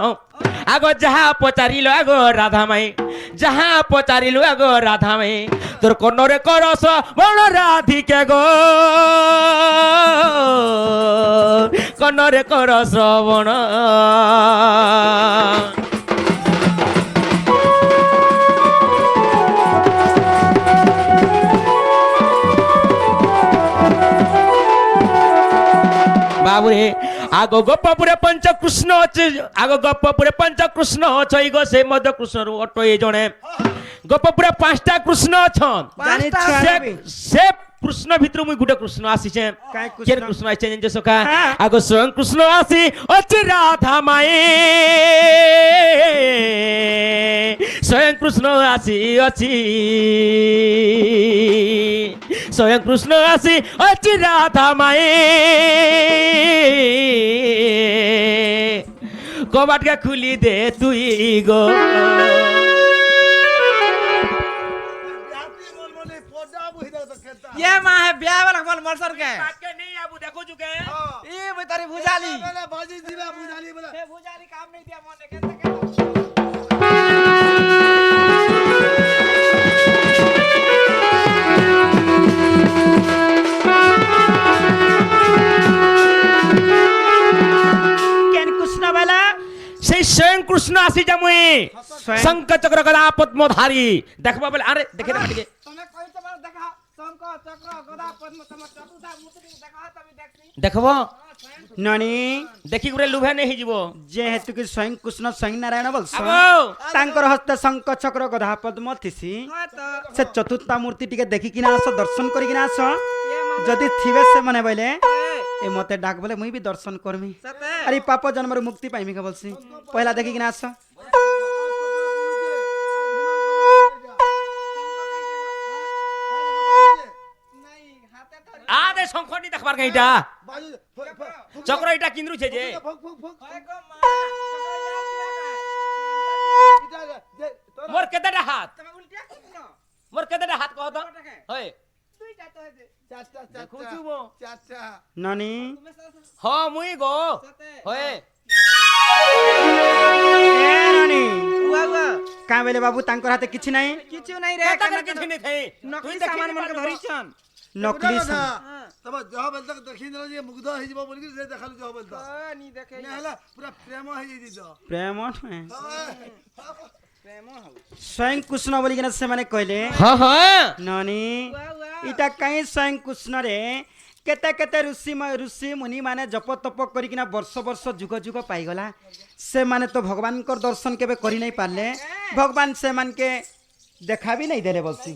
আগ যাহা পচারিল আগ রাধা মাই যাহা পচারিলু আগ রাধা মাই তোর কর্ণরে করস বড় রাধিকে গো কর্ণরে করস বণ বাবুরে আগ গোপপুরে পঞ্চকৃষ্ণ আছে আগ গোপপুরে পঞ্চকৃষ্ণ আছে গো সে মধ্য কৃষ্ণর অটো এই জনে গোপপুরে 5টা কৃষ্ণ আছন জানিছ সে আমি সে কৃষ্ণ ভিতর মুই গুটে কৃষ্ণ আসিছে কাই কৃষ্ণ? কেন কৃষ্ণ আইছে যে সখা হ্যাঁ। আগ স্বয়ং কৃষ্ণ আসি অচি রাধা মায়ে স্বয়ং কৃষ্ণ আসি অচি স্বয়ং কৃষ্ণ আসি অচি রাধা মায়ে কবাটকে খুলি দে তুই গো হাতি বল বলে পড়া বহি দাও তো খেতা ये मां है ब्याह वाला बोल मरसर के বাক্যে নেই আবু দেখো চুকে ये मैं तारी भुजाली বেলা বাজি দিবা বুঝালি বলে ये भुजाली काम नहीं दिया मोने के কৃষ্ণ আসি যামুই শঙ্খ চক্র গদা পদ্মধারী দেখবা বলে আরে দেখে দেখা ଟିକେ তুমি কইছ বল দেখা শঙ্খ চক্র গদা পদ্ম তোমার চতুর্থা মূর্তি দেখা তুমি দেখছি দেখব ননি দেখি গুরে লুভে নেই যাব যেহেতু কি স্বয়ং কৃষ্ণ স্বয়ং নারায়ণ বলছ আগো তাঙ্কর হস্তে শঙ্খ চক্র গদা পদ্ম থিসি হয় তো সে চতুর্থা মূর্তি টিকে দেখিকিনা আস দর্শন করিকিনা আস যদি থিবে সে মানে বলে এ মতে ডাক বলে মুই বি দর্শন করমি সতে আরে পাপ জন্মর মুক্তি পাইমি কে বলছি পয়লা দেখিকিনা আস নাই হাতে ধরি আরে শঙ্খটি দেখবার গাইটা বাজু চক্র এটা কিন্দ্রুছে যে ফক ফক ফক হয় গো মা চক্র এটা যে তোর মোর কেতেটা হাত তুমি উল্টিয়া কইছ মোর কেতেটা হাত কহ তো টাকা হয় দুইটা তো হইছে চারটা দেখুছু বো। চারটা ননি তুমি হ মুই গো সতে হয় এ ননি উয়া উয়া কা বেলে বাবু তাঙ্কর হাতে কিছু নাই কিছু নাই রে কেতা করে কিছু নেই থাই নকলি সামান মনকে ধরিছন নকলি হ্যাঁ তবে জহ বেলতা দেখি না যে মুগ্ধ হই যাব বলি যে দেখালু জহ বেলতা নি দেখে না হলা পুরা প্রেম হই যাই তো প্রেম নয় প্রেম হল স্বয়ং কৃষ্ণ বলি কিনা সে মানে কইলে হ্যাঁ হ্যাঁ ননি উয়া উয়া ইটা কাই স্বয়ং কৃষ্ণ রে কেতে কেতে ঋষি মুনি মানে জপ তপ করিকিনা বর্ষ বর্ষ যুগ যুগ পাইগলা সে মানে তো ভগবানଙ୍କର দর্শন কেবে করি নাই পারলে ভগবান সে মানকে দেখা भी नहीं देले बलसी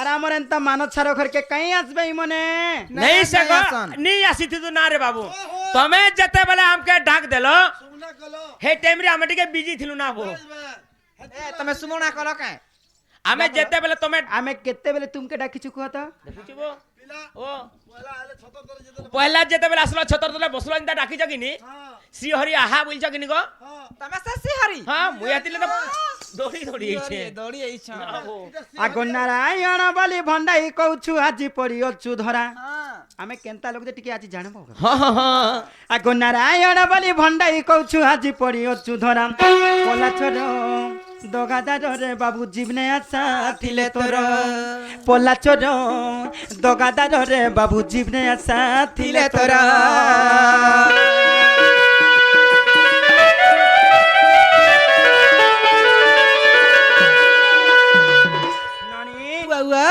আর আমার এন্তা মানব ছাড়ো ঘরকে কাই আসবে ই মনে नहीं सको नहीं आसी थी तू ना रे बाबू तमे जते बेले हमके डाक देलो सुमना कलो हे टाइम रे हम टिके बिजी थिलु ना वो এ তুমি সুমনা কল কাই हमें जते बेले तमे আমি কেতে বেলে তুমকে ডাকিছু কত देखुचिबो पिला ओ वाला आले छतर तले जेते पहला जते बेले असलो छतर तले बसलो इंता डाकी जगिनी हां श्री हरि आहा बोलछ किनी गो हां তুমি সসি হরি हां मुई आतिले तो दौड़ी दौड़ी आइछे দৌড়ি আইছ আগো নারায়ণ বলি ভন্ডাই কউছু আজি পড়ি অছু ধরা হ্যাঁ আমি কেনতা লোক যে টিকে আজি জানবো हां हां हां আগো নারায়ণ বলি ভন্ডাই কউছু আজি পড়ি অছু ধরা পলা ছোর দগাদার রে বাবু জীবনে আশা থিলে তোর পলা ছোর দগাদার রে বাবু জীবনে আশা থিলে তোর ননি উয়া উয়া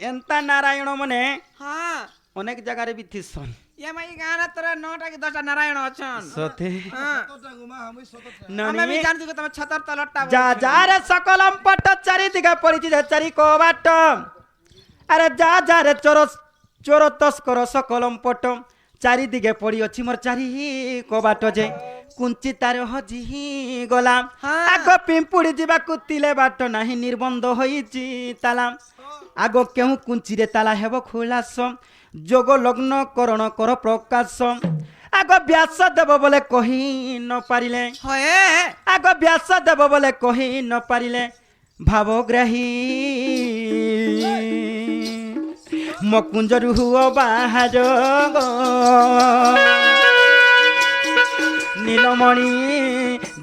এন্তা নারায়ণ মনে হ্যাঁ অনেক জায়গায় বি থিসন ইয়া মাই গানা তোর 9টা কি 10টা নারায়ণ আছেন সতে হ্যাঁ তোটা গুমা আমি সতত আমি ননি জানি যে তুমি ছতর তলটা যা যারে সকলম পট চারিদিকে পড়িছি যে চারি কোবাট আরে যা যারে চোর চোর তস্কর সকলম পট চারিদিকে পড়ি অছি মোর চারি কোবাট যে কুঞ্চি তার হজি গলা হ্যাঁ। আগ পিম্পুড়ি যাবাকু তিলে বাট নাহি নির্বন্ধ হইছি তালা আগ কেউ কুঞ্চিরে তালা হেব খোলাস যোগ লগ্ন করণ কর প্রকাশ আগ ব্যাস দেব বলে কহি ন পারিলে হয়ে আগ ব্যাস দেব বলে কহি ন পারিলে ভাবগ্রাহী মকুঞ্জরু হুয় বাহার গো। নীলমণি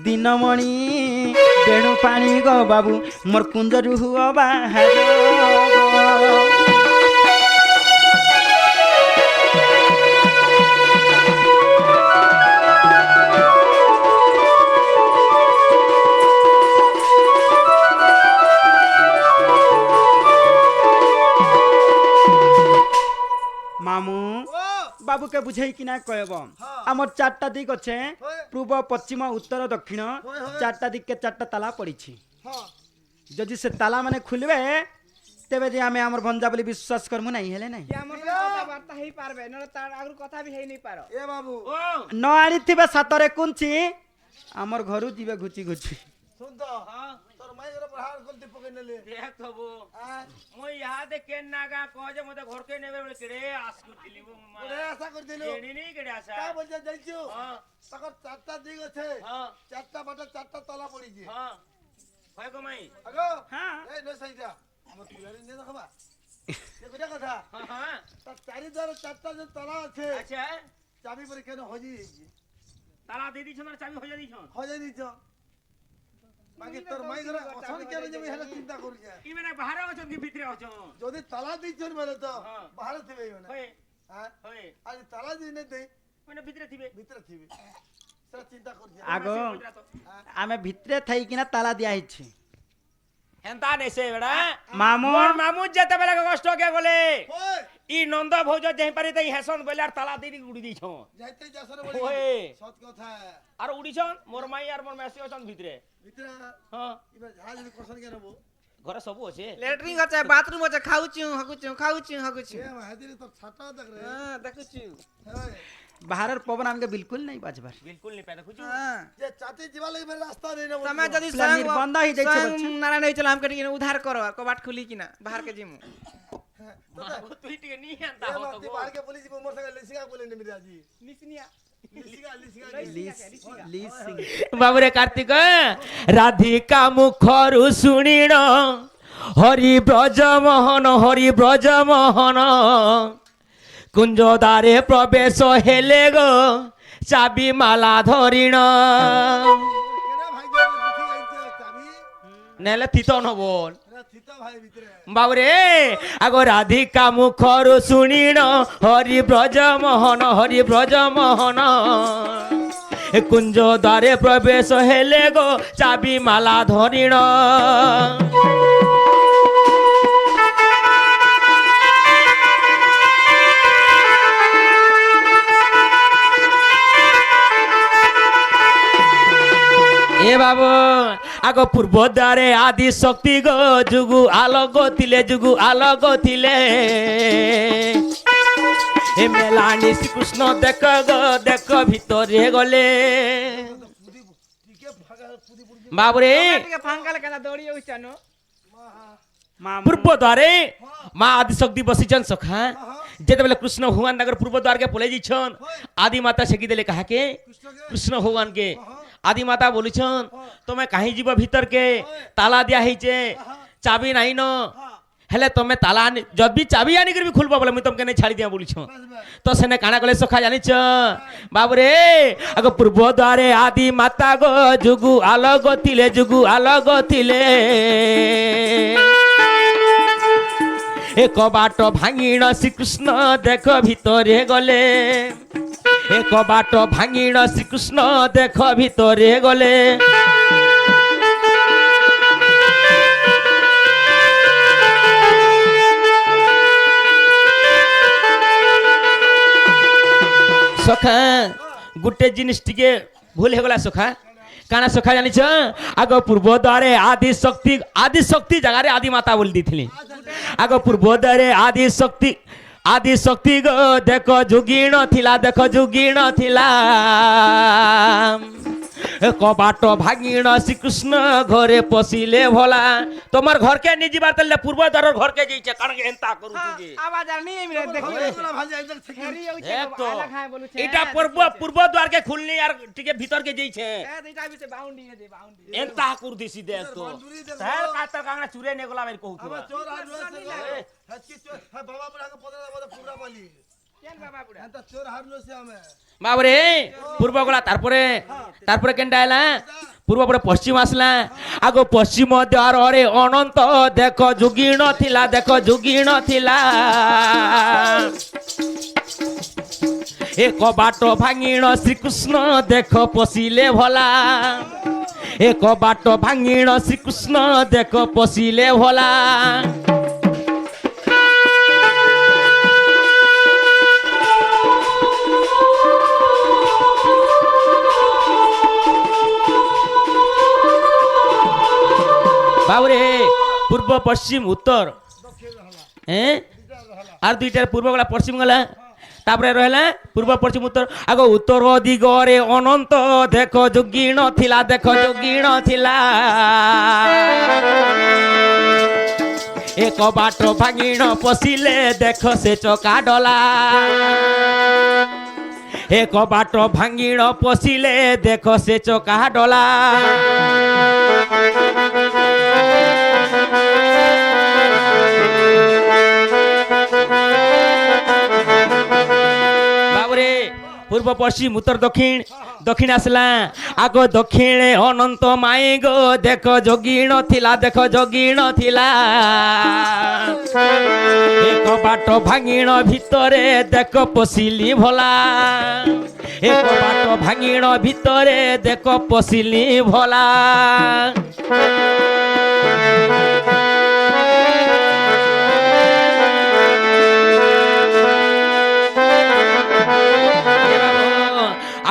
দিনমণি বেণু পানি গো বাবু মোর কুঞ্জরু হুয় বাহার গো। মামু ও বাবুকে বুঝাই কিনা কহব আমার চারটা দিক আছে পূর্ব পশ্চিম উত্তর দক্ষিণ চারটা দিকে চারটা তালা পড়িছি हां যদি সে তালা মানে খুলবে তেবে যে আমি আমার ভঞ্জা বলে বিশ্বাস করবো নাই হেলে নাই কেমন কথাবার্তা হেই পারবে নলে তার আগুর কথা বি হেই নাই পারো ए बाबू ओ ন আনিথিবে সাতরে কুঞ্চি আমার ঘরু ଯିବେ ঘুচি ঘুচি सुन तो हां तोर माई रे पहाड़ कोलती पकड़ ले देख थबो हां মই ইহা দে কেন নাগা কহ যে মতে ঘর কে নেবে বলে কেড়ে আস করতিলি বো ओरे ऐसा कर दिलो কেড়ি নি কেড়ে আসা का बोल जा जाइछु हां तकर चारटा दिग আছে हां চারটা বাটা চারটা তলা পড়িছে हां হয় গো মাই আগো হ্যাঁ এই ন সাইডা আমার পুরারি নে দেখবা এ কোটা কথা हां हां তার চারি দ্বারে চারটা যে তলা আছে আচ্ছা চাবি পরে কেন হজি যাইছি তালা দিয়ে দিছ না চাবি হয়ে দিছ হজি দিছ বাকি তোর মাই ঘরে অসল কেন যাবি হেলা চিন্তা করছে ই মানে বাহারে আছো কি ভিতরে আছো যদি তালা দিছন বলে তো হ্যাঁ। বাহারে থিবে মানে হয় হ্যাঁ হয় আর তালা যদি নে দেই মানে ভিতরে থিবে ভিতরে থিবে চিন্তা করছি আগ আমি ভিতরে থাইকিনা তালা দিয়া হইছি হেন্তা নেছে বেড়া মামু মোর মামু যেতে বেলা কষ্ট কে গলে ওই ই নন্দ ভৌজ যেই পারি তাই হেসন বলে আর তালা দিদি উড়ি দিছ যাইতে যাসরে বলি ওই সৎ কথা আর উড়িছন মোর মাই আর মোর মেসি অছন ভিতরে ভিতরে হ্যাঁ ইবা ঝাল যদি কোশন কে নেবো ঘরে সবু আছে ল্যাট্রিন আছে বাথরুম আছে খাউচু হগুচু এ হাদিরে তো ছাটা দেখ রে হ্যাঁ দেখুচু হ্যাঁ বাহারের পবন আমাকে বিলকুল নাই বাজবার বিলকুল নি পেদা খুঁজু হ্যাঁ যে চাতে ଯିବା ଲାଗି ଫେର ରାସ୍ତା ନେଇ ନେବ তুমি যদি প্ল্যান নির্বন্ধ হয়ে যাইছে বলছে। নারায়ণ হইছিল আমাকে টিকে উদ্ধার করো কবাট খুলি কিনা বাহার কে জিমু তুই টিকে নি হেন্তা ଏ হতো ମାତି গো ବାହାରକେ ପୋଲିସ ଯିବ ମୋର ସାଙ୍ଗେ ଲିସିକା ବୋଲେ ନେମି ଆଜି নিসনিয়া লিସିକା লিসিং বাবুরে কার্তিক রাধিকা মুখরু শুনিণ হরি ব্রজ মোহন কুঞ্জ দ্বারে প্রবেশ হেলে গো চাবি মালা ধরিণ কেডা ভাই যে বুঝি আইছে চাবি নেলে থিতন হব এরা থিতা ভাই ভিতরে বাবুরে আগ রাধিকা মুখরু শুনিণ হরি ব্রজ মোহন কুঞ্জ দ্বারে প্রবেশ হেলে গো চাবি মালা ধরিণ এ বাবু আগ পূর্ব দ্বারে আদি শক্তি গো যুগু আলোক ଥିଲେ এ মেলানি শ্রীকৃষ্ণ দেখ গো দেখ ভিতরে গলে পুদি টিকে ভাগা পুদি পুদি বাবুরে টিকে ফাঙ্কালে কেনা দৌড়ি হইছানো মামু পূর্ব দ্বারে মা আদি শক্তি বসিছন সখা যেতবেলে কৃষ্ণ ভগবান তাঙ্কর পূর্ব দ্বারকে পলাই যাইছন আদি মাতা শেখি দেলে কাহাকে কৃষ্ণ ভগবানকে আদি মাতা বলিছন তুমি কাহি যাব ভিতরকে তালা দিয়া হইছে চাবি নাই ন হেলে তুমি তালা যদি চাবি আনি করবি খুলব বলে মুই তোমাকে নাই ছাড়ি দিয়া বলিছ তো সেনে কানা গলে সখা জানিছ বাবুরে আগ পূর্ব দ্বারে আদি মাতা গো যুগু আলোক ଥିଲେ এক বাট ভাঙিণ শ্রীকৃষ্ণ দেখ ভিতরে গলে এক বাট ভাঙিণ শ্রীকৃষ্ণ দেখ ভিতরে গলে সখা গোটে জিনিস টিকে ভুল হয়ে গলা সখা কানা সখা জানিছ আগ পূর্ব দ্বারে আদি শক্তি জায়গায় আদি মাতা বলি দিয়েছিলি আগ পূর্ব দ্বারে আদি শক্তি গো দেখ যুগিণ ଥିଲା কবাট ভাঙিণ শ্রীকৃষ্ণ ঘরে পশিলে ভোলা তোমার ঘরকে নি যাবার তাহলে পূর্ব দ্বার ঘরকে যাইছে কারণ এন্তা করুছি যে আওয়াজ আর নেই মিলে দেখো তোরা ভাই যাই দেখ থেকে হেরি হইছে এক তো আলা খায় বলুছে এটা পূর্ব দ্বারকে খুলনি আর টিকে ভিতরকে যাইছে এ দুইটা বিছে বাউন্ডি দে বাউন্ডি এন্তা করদিছি দেখ তো তাহলে কাতর কাংনা চুরে নে গলা বের কহু আমার চোর আর রয়েছে হাতকি চোর হ্যাঁ বাবা বুড়াকে পদরা বলে পুরা পালি কেন বাবা বুড়া এত চোর হারলোছে আমি বাবরে পূর্ব গলা তারপরে কেনটা এলা পূর্ব পরে পশ্চিম আসলা আগ পশ্চিম দ্বারে অনন্ত দেখ যুগিণ ଥିଲା এক বাট ভাঙিণ শ্রীকৃষ্ণ দেখ পশিলে ভোলা এক বাট ভাঙিণ শ্রীকৃষ্ণ দেখ পশিলে ভোলা বাবুরে পূর্ব পশ্চিম উত্তর হ্যাঁ আর দুইটার পূর্ব গলা পশ্চিম গলা তারপরে রহলা পূর্ব পশ্চিম উত্তর আগ উত্তর দিগরে অনন্ত দেখ যুগিণ ଥିଲା এক বাট ভাঙিণ পশিলে দেখ সে চকা ডলা এক বাট ভাঙিণ পশিলে দেখ সে চকা ডলা বাবুরে পূর্ব পশ্চিম উত্তর দক্ষিণ আসলা আগ দক্ষিণে অনন্ত মাই গো দেখ যোগিণ ଥିଲା এক বাট ভাঙিণ ভিতরে দেখ পশিলি ভোলা ଏ କବାଟ ଭାଙ୍ଗିଣ ଭିତରେ ଦେଖ ପଶିଲି ଭଲା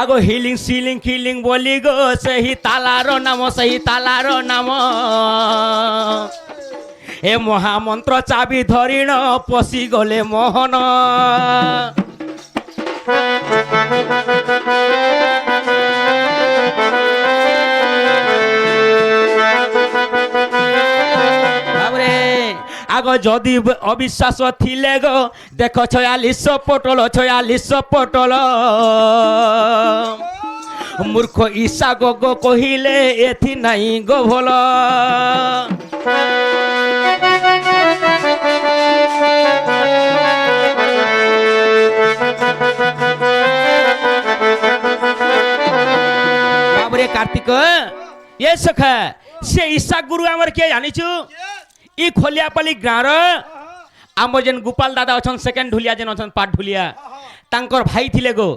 आगो हिलिंग सिलिंग किलिंग बोली गो सही तालारो नाम ए महामंत्र चाबी धरिण पशि गले मोहन आग जदि अविश्वास थिले गो देख 46 पटल मूर्ख ईशा गो गो कहिले एथि नहीं गो भल बाबरे कार्तिक ये सखा से ईशा गुरु आमर के जानिछु ई खोलियापाली गाँव आम जेन गोपाल दादा अच्छा सेकेंड ढुलिया जेन अच्छा पाठ ढुलिया तांकर भाई थिले गो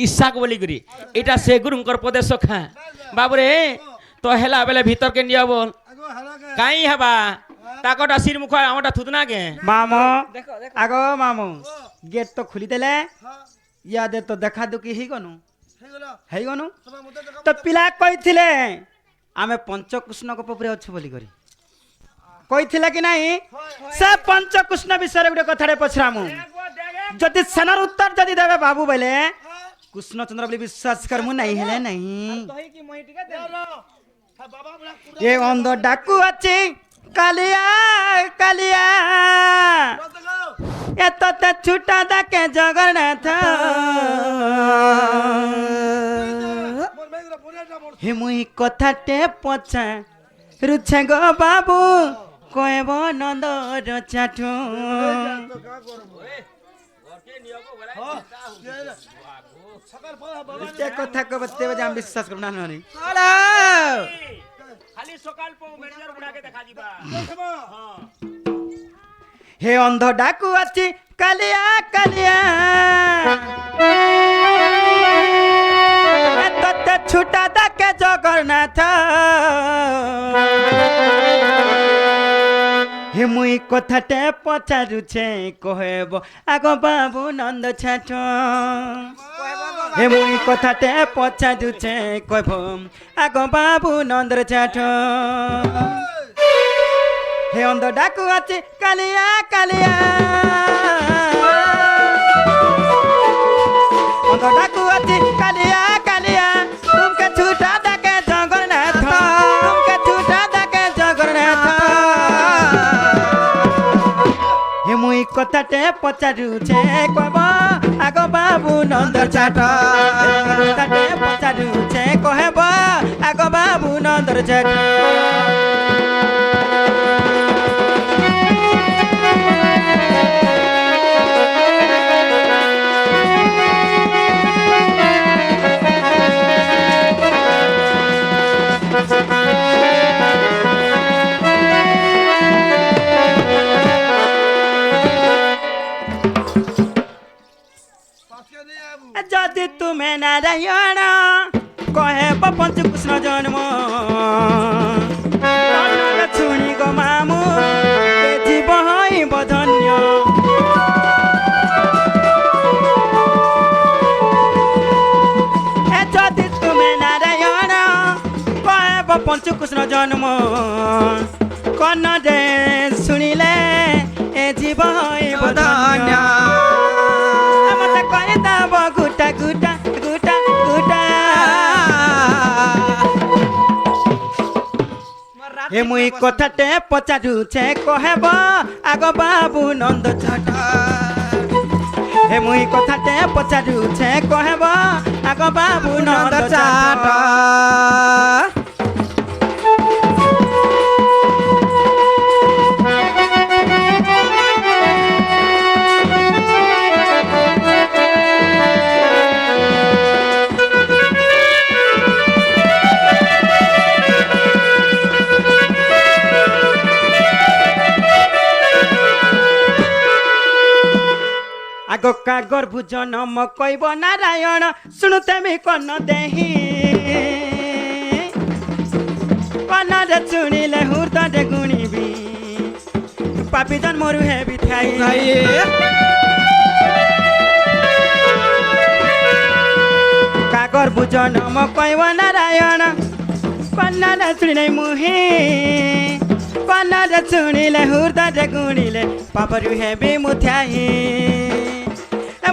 ईशाक बोली करी एटा से गुरुंकर पदेश खा बाबुरे तो हेला बेले भीतर के निया बोल काई हबा ताकटा सिर मुख आमटा थुतना के मामो देखो देखो आगो मामो गेट तो खुली देले यादे तो देखा दुखी ही गनु है गनु तो पिला कहिथिले आमे पंचकृष्ण को पपुरे अच्छे बोली करी कहिथिले कि नहीं से पंचकृष्ण विषय गुटे कथारे पछरामु जदि सेनार उत्तर जदि देबे बाबू बोले कृष्णचंद्र बोली विश्वास करमु नहीं हेले नहीं तो ही की मोही टिका दे ये अंध डाकू अच्छी कालिया कालिया ये तो ते छुटा दाके जगन्नाथ हे मुई कथाटे पछा रुछे गो बाबू कहब नंदर चाठू ते कथा को बते बजे हम विश्वास करना नहीं हेलो खाली सकाल पो मैनेजर बुढ़ा के देखा जीबा हां हे अंध डाकू अच्छी कालिया कालिया ते छुटा दाके जगन्नाथ हे मुई कथाटे पचारुछे कहब आगो बाबू नंद छाठ हे मुई कथाटे पचारुछे कहब आगो बाबू नंद छाठ हे अंध डाकू अच्छी कालिया कालिया अंध डाकू अच्छी कालिया कालिया तुमके छूटा दाके जगन्नाथ तुमके छूटा दाके जगन्नाथ हे मुई कथाटे पचारुछे कहब आगो बाबू नंद छाठ कथाटे पचारुछे कहब आगो बाबू नंद छाठ जदि तुम्हें नारायण कहे पंचकृष्ण जन्म छुणी गो मामू जीव धन्य जदि तुम्हें नारायण कहे पंचकृष्ण जन्म कन दे शुणिले ए जीव धन्य मत कहे दब गुटा गुटा गुटा गुटा हे मुई कथाटे पचारुछे कहब आगो बाबू नंद छाठ हे मुई कथाटे पचारुछे कहब आगो बाबू नंद छाठ আগ কাগর ভুজন ম কইব নারায়ণ শুনুতে মি কন দেহি কনরে শুনিলে হৃদয়ে গুণিবি পাপি জন্মরু হেবি থাই কাগর ভুজন ম কইব নারায়ণ কনরে শুনিলে মুহি কনরে শুনিলে হৃদয়ে গুণিলে পাপরু হেবি মুথাই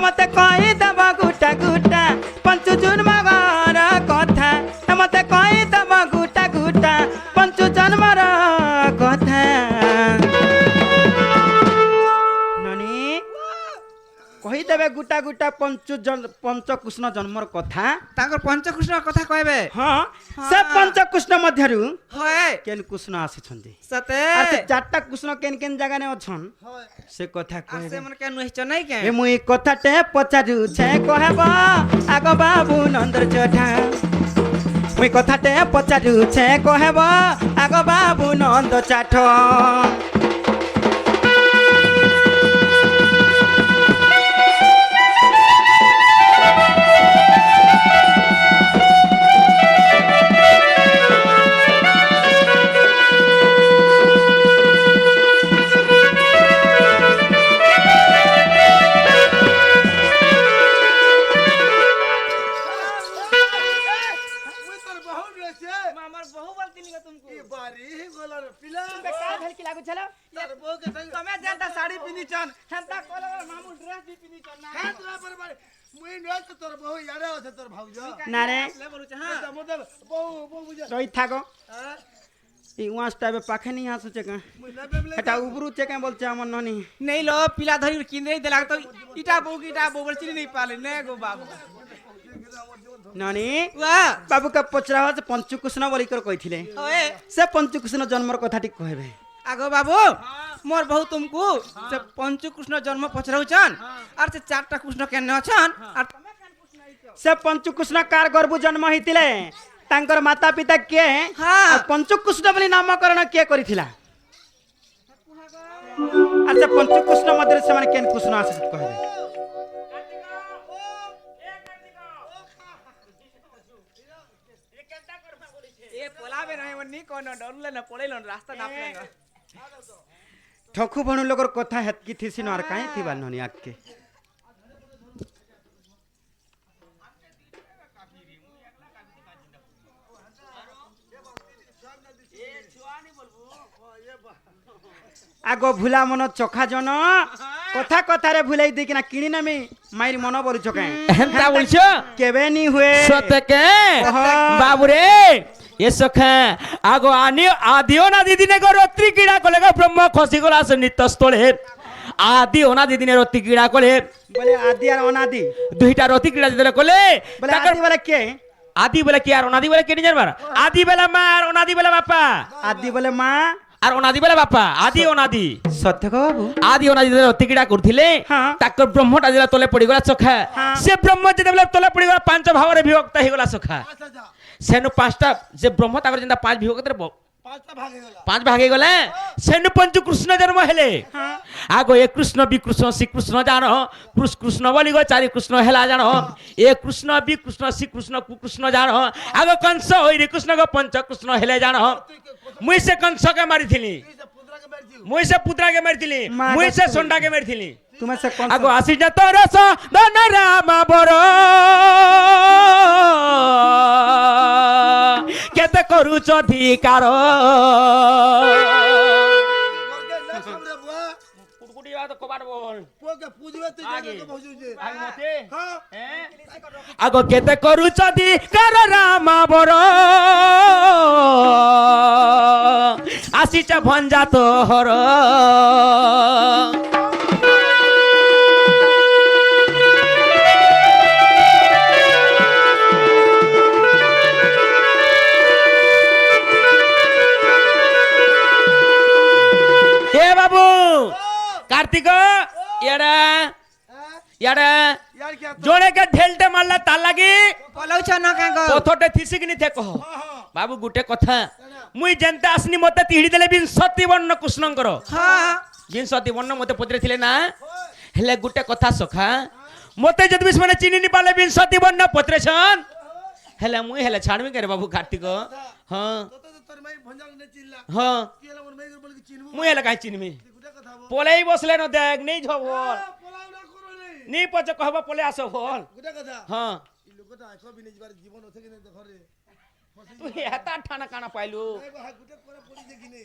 মতে কই দেব গুটা গুটা পঞ্চু জন্মর কথা মতে কই দেব গুটা গুটা পঞ্চু জন্মর কথা ননি কহিদেবে গুটা গুটা পঞ্চকৃষ্ণ জন্মর কথা তাঙ্কর পঞ্চকৃষ্ণ কথা কইবে হ্যাঁ সে পঞ্চকৃষ্ণ মধ্যরু হয় কেন কৃষ্ণ আসিছন্তি সতে আর সে চারটা কৃষ্ণ কেন কেন জায়গানে অছন সে কথা আর কইবে সে মনে কেন নহিছ নাই কে এ মুই কথাটে পচারু ছে কহেব আগ বাবু নন্দর চঠা মুই কথাটে পচারু ছে কহেব আগ বাবু নন্দ চাঠ মুই তোর বহু রয়েছে আমার বহু বলতিনি গো তুমকু কি বাড়ি গলার পিলা তোর বউকে তাই তুমি যেটা শাড়ি পিনিছন হেনতা কলর মামু ড্রেস দি পিনিছন না হ্যাঁ তোরা পরে মুই নয় তো তোর বহু ইয়ারে আছে তোর ভাউজ না রে লে বলুছে হ্যাঁ মধ্যে বহু বহু বুঝে রই থাকো হ্যাঁ এই ওয়াসটা এবে পাখে নিয়ে আসুছে কা মুই নেবে বলে এটা উবরুছে কা বলছে আমার ননি নেই লো পিলা ধরি কিনে দেলা তো ইটা বউ কি ইটা বউ বল চিনি नहीं पाले ने गो बाबू ননি ওয়া বাবুকে পচরা হচ্ছে পঞ্চকৃষ্ণ বলি করে কইছিলে ওয়ে সে পঞ্চকৃষ্ণ জন্মর কথাটি কইবে আগো বাবু मोर बहु तुमको से पंचकृष्ण जन्म पचराउछन और से चारटा कृष्ण केने अछन और तमे केन कृष्ण आइछो से पंचकृष्ण कार गर्भ जन्म होइतिले तांकर माता पिता के हाँ। और पंचकृष्ण बोली नामकरण के करिथिला और से पंचकृष्ण मध्य से माने केन कृष्ण आसे कहबे ए पोलाबे नहीं मन्नी कोन डरले न पळेलन रास्ता नापले न ठकु भणु लोगर कथा हेतकी थिसी न और काई थिबा ननी आके आगो भूला मन चोखा जन कथा कथा रे भुलाई दे किना किनी ना मी माइर मन बोलु चोका হেনতা বলছো केबे नी हुए সত্যকে হ্যাঁ। বাবুরে এ সখা আগো আদি অনাদি দিনে গো রত্রি ক্রীড়া কলে গো ব্রহ্ম খসি গলা সে নিত্যস্থলে আদি অনাদি দিনে রত্রি ক্রীড়া কলে बोले आदि और अनादि দুইটা রত্রি ক্রীড়া দিলে কলে बोले आदि वाला के আদি বলে কি আর অনাদি বলে কে নি জানবার আদি বেলা মা আর অনাদি বেলা বাপা आदि बोले माँ আর অনাদি বেলা বাপা আদি অনাদি सत्य को बाबू আদি অনাদি যেতে রত্রি ক্রীড়া করছিলে হ্যাঁ। তাকর ব্রহ্মটা যেটা তলে পড়িগলা চোখা হ্যাঁ। সে ব্রহ্ম যেতে তলে পড়িগলা পাঁচ ভাগরে বিভক্ত হইগলা চোখা আচ্ছা যা সেনু পাঁচটা যে ব্রহ্ম তাকর যেটা পাঁচ বিভক্ত পাঁচটা ভাগ হয়ে গেল পাঁচ ভাগে গলে সেনু পঞ্চ কৃষ্ণ জন্ম হেলে আগো এ কৃষ্ণ বিকৃষ্ণ শ্রীকৃষ্ণ জানো কৃষ্ণ বলি গো চারি কৃষ্ণ হেলা জানো এ কৃষ্ণ বিকৃষ্ণ শ্রীকৃষ্ণ কুকৃষ্ণ জানো আগো কংস হই রে কৃষ্ণ গো পঞ্চ কৃষ্ণ হেলে জানো মুই সে কংসকে মারিছিলি এই যে পুত্রাকে বেরছি মুই সে পুত্রাকে মারিছিলি মা মুই সে গো- সন্ডাকে মারিছিলি तुम्हें से कौन আগো আসি যা তোর রস ধন রাম বর কেতে করুছ ধিকার ঘরকে না সামনে বুয়া কুটকুটি বাত কবার বল পোকে পুজবে তুই আগে। জায়গাকে বসুছে আগে মতে হ্যাঁ আগো কেতে করুছ ধিকার রাম বর আসিছ ভঞ্জা তোহর হে বাবু কার্তিক ইয়ারা হ্যাঁ ইয়ারা यार क्या तो জোরে কে ঢেলতে মারলা তার লাগি পলাউছ না কাঙ্গ পথটে থিসিকিনি থে কহ हां বাবু গুটে কথা মুই জেনতে আসনি মতে তিহিড়ি দেলে বিংশতি বর্ণ কৃষ্ণঙ্কর हां বিংশতি বর্ণ মতে পচরে ছিলে না ହେଲେ ଗୋଟେ କଥା ସଖା ମତେ ଯଦି ସେମାନେ ଚିହ୍ନି ନି ପାଲେ ବିଂଶତି ବର୍ଣ୍ଣ ପତ୍ରେଛନ୍ ହେଲେ ମୁଇଁ ହେଲେ ଛାଡ଼ମି କେରେ ବାବୁ କାର୍ତ୍ତିକ ହଁ ତତେ ତ ତୋର ମାଇ ଭଞ୍ଜାଲ ନେ ଚିଲ୍ଲା ହଁ କି ହେଲା ମୋର ମାଇ ବୋଲ କି ଚିନବୁ ମୁଇଁ ହେଲେ କାହିଁ ଚିହ୍ନିମି ଗୁଟେ କଥା ବୋଲ ପଲେଇ বসলে ন দেখ নেই ঝ বল পলাও না করো নি নি পচে কহব পলে আস বল গুଟେ কথা হ্যাঁ ই লোকটা আইছো বিনে যাবার জীবন আছে কি না ঘরে তুই এতা ঠানা কানা পাইলু এই বাহা গুটে করে পড়ি যে কিনে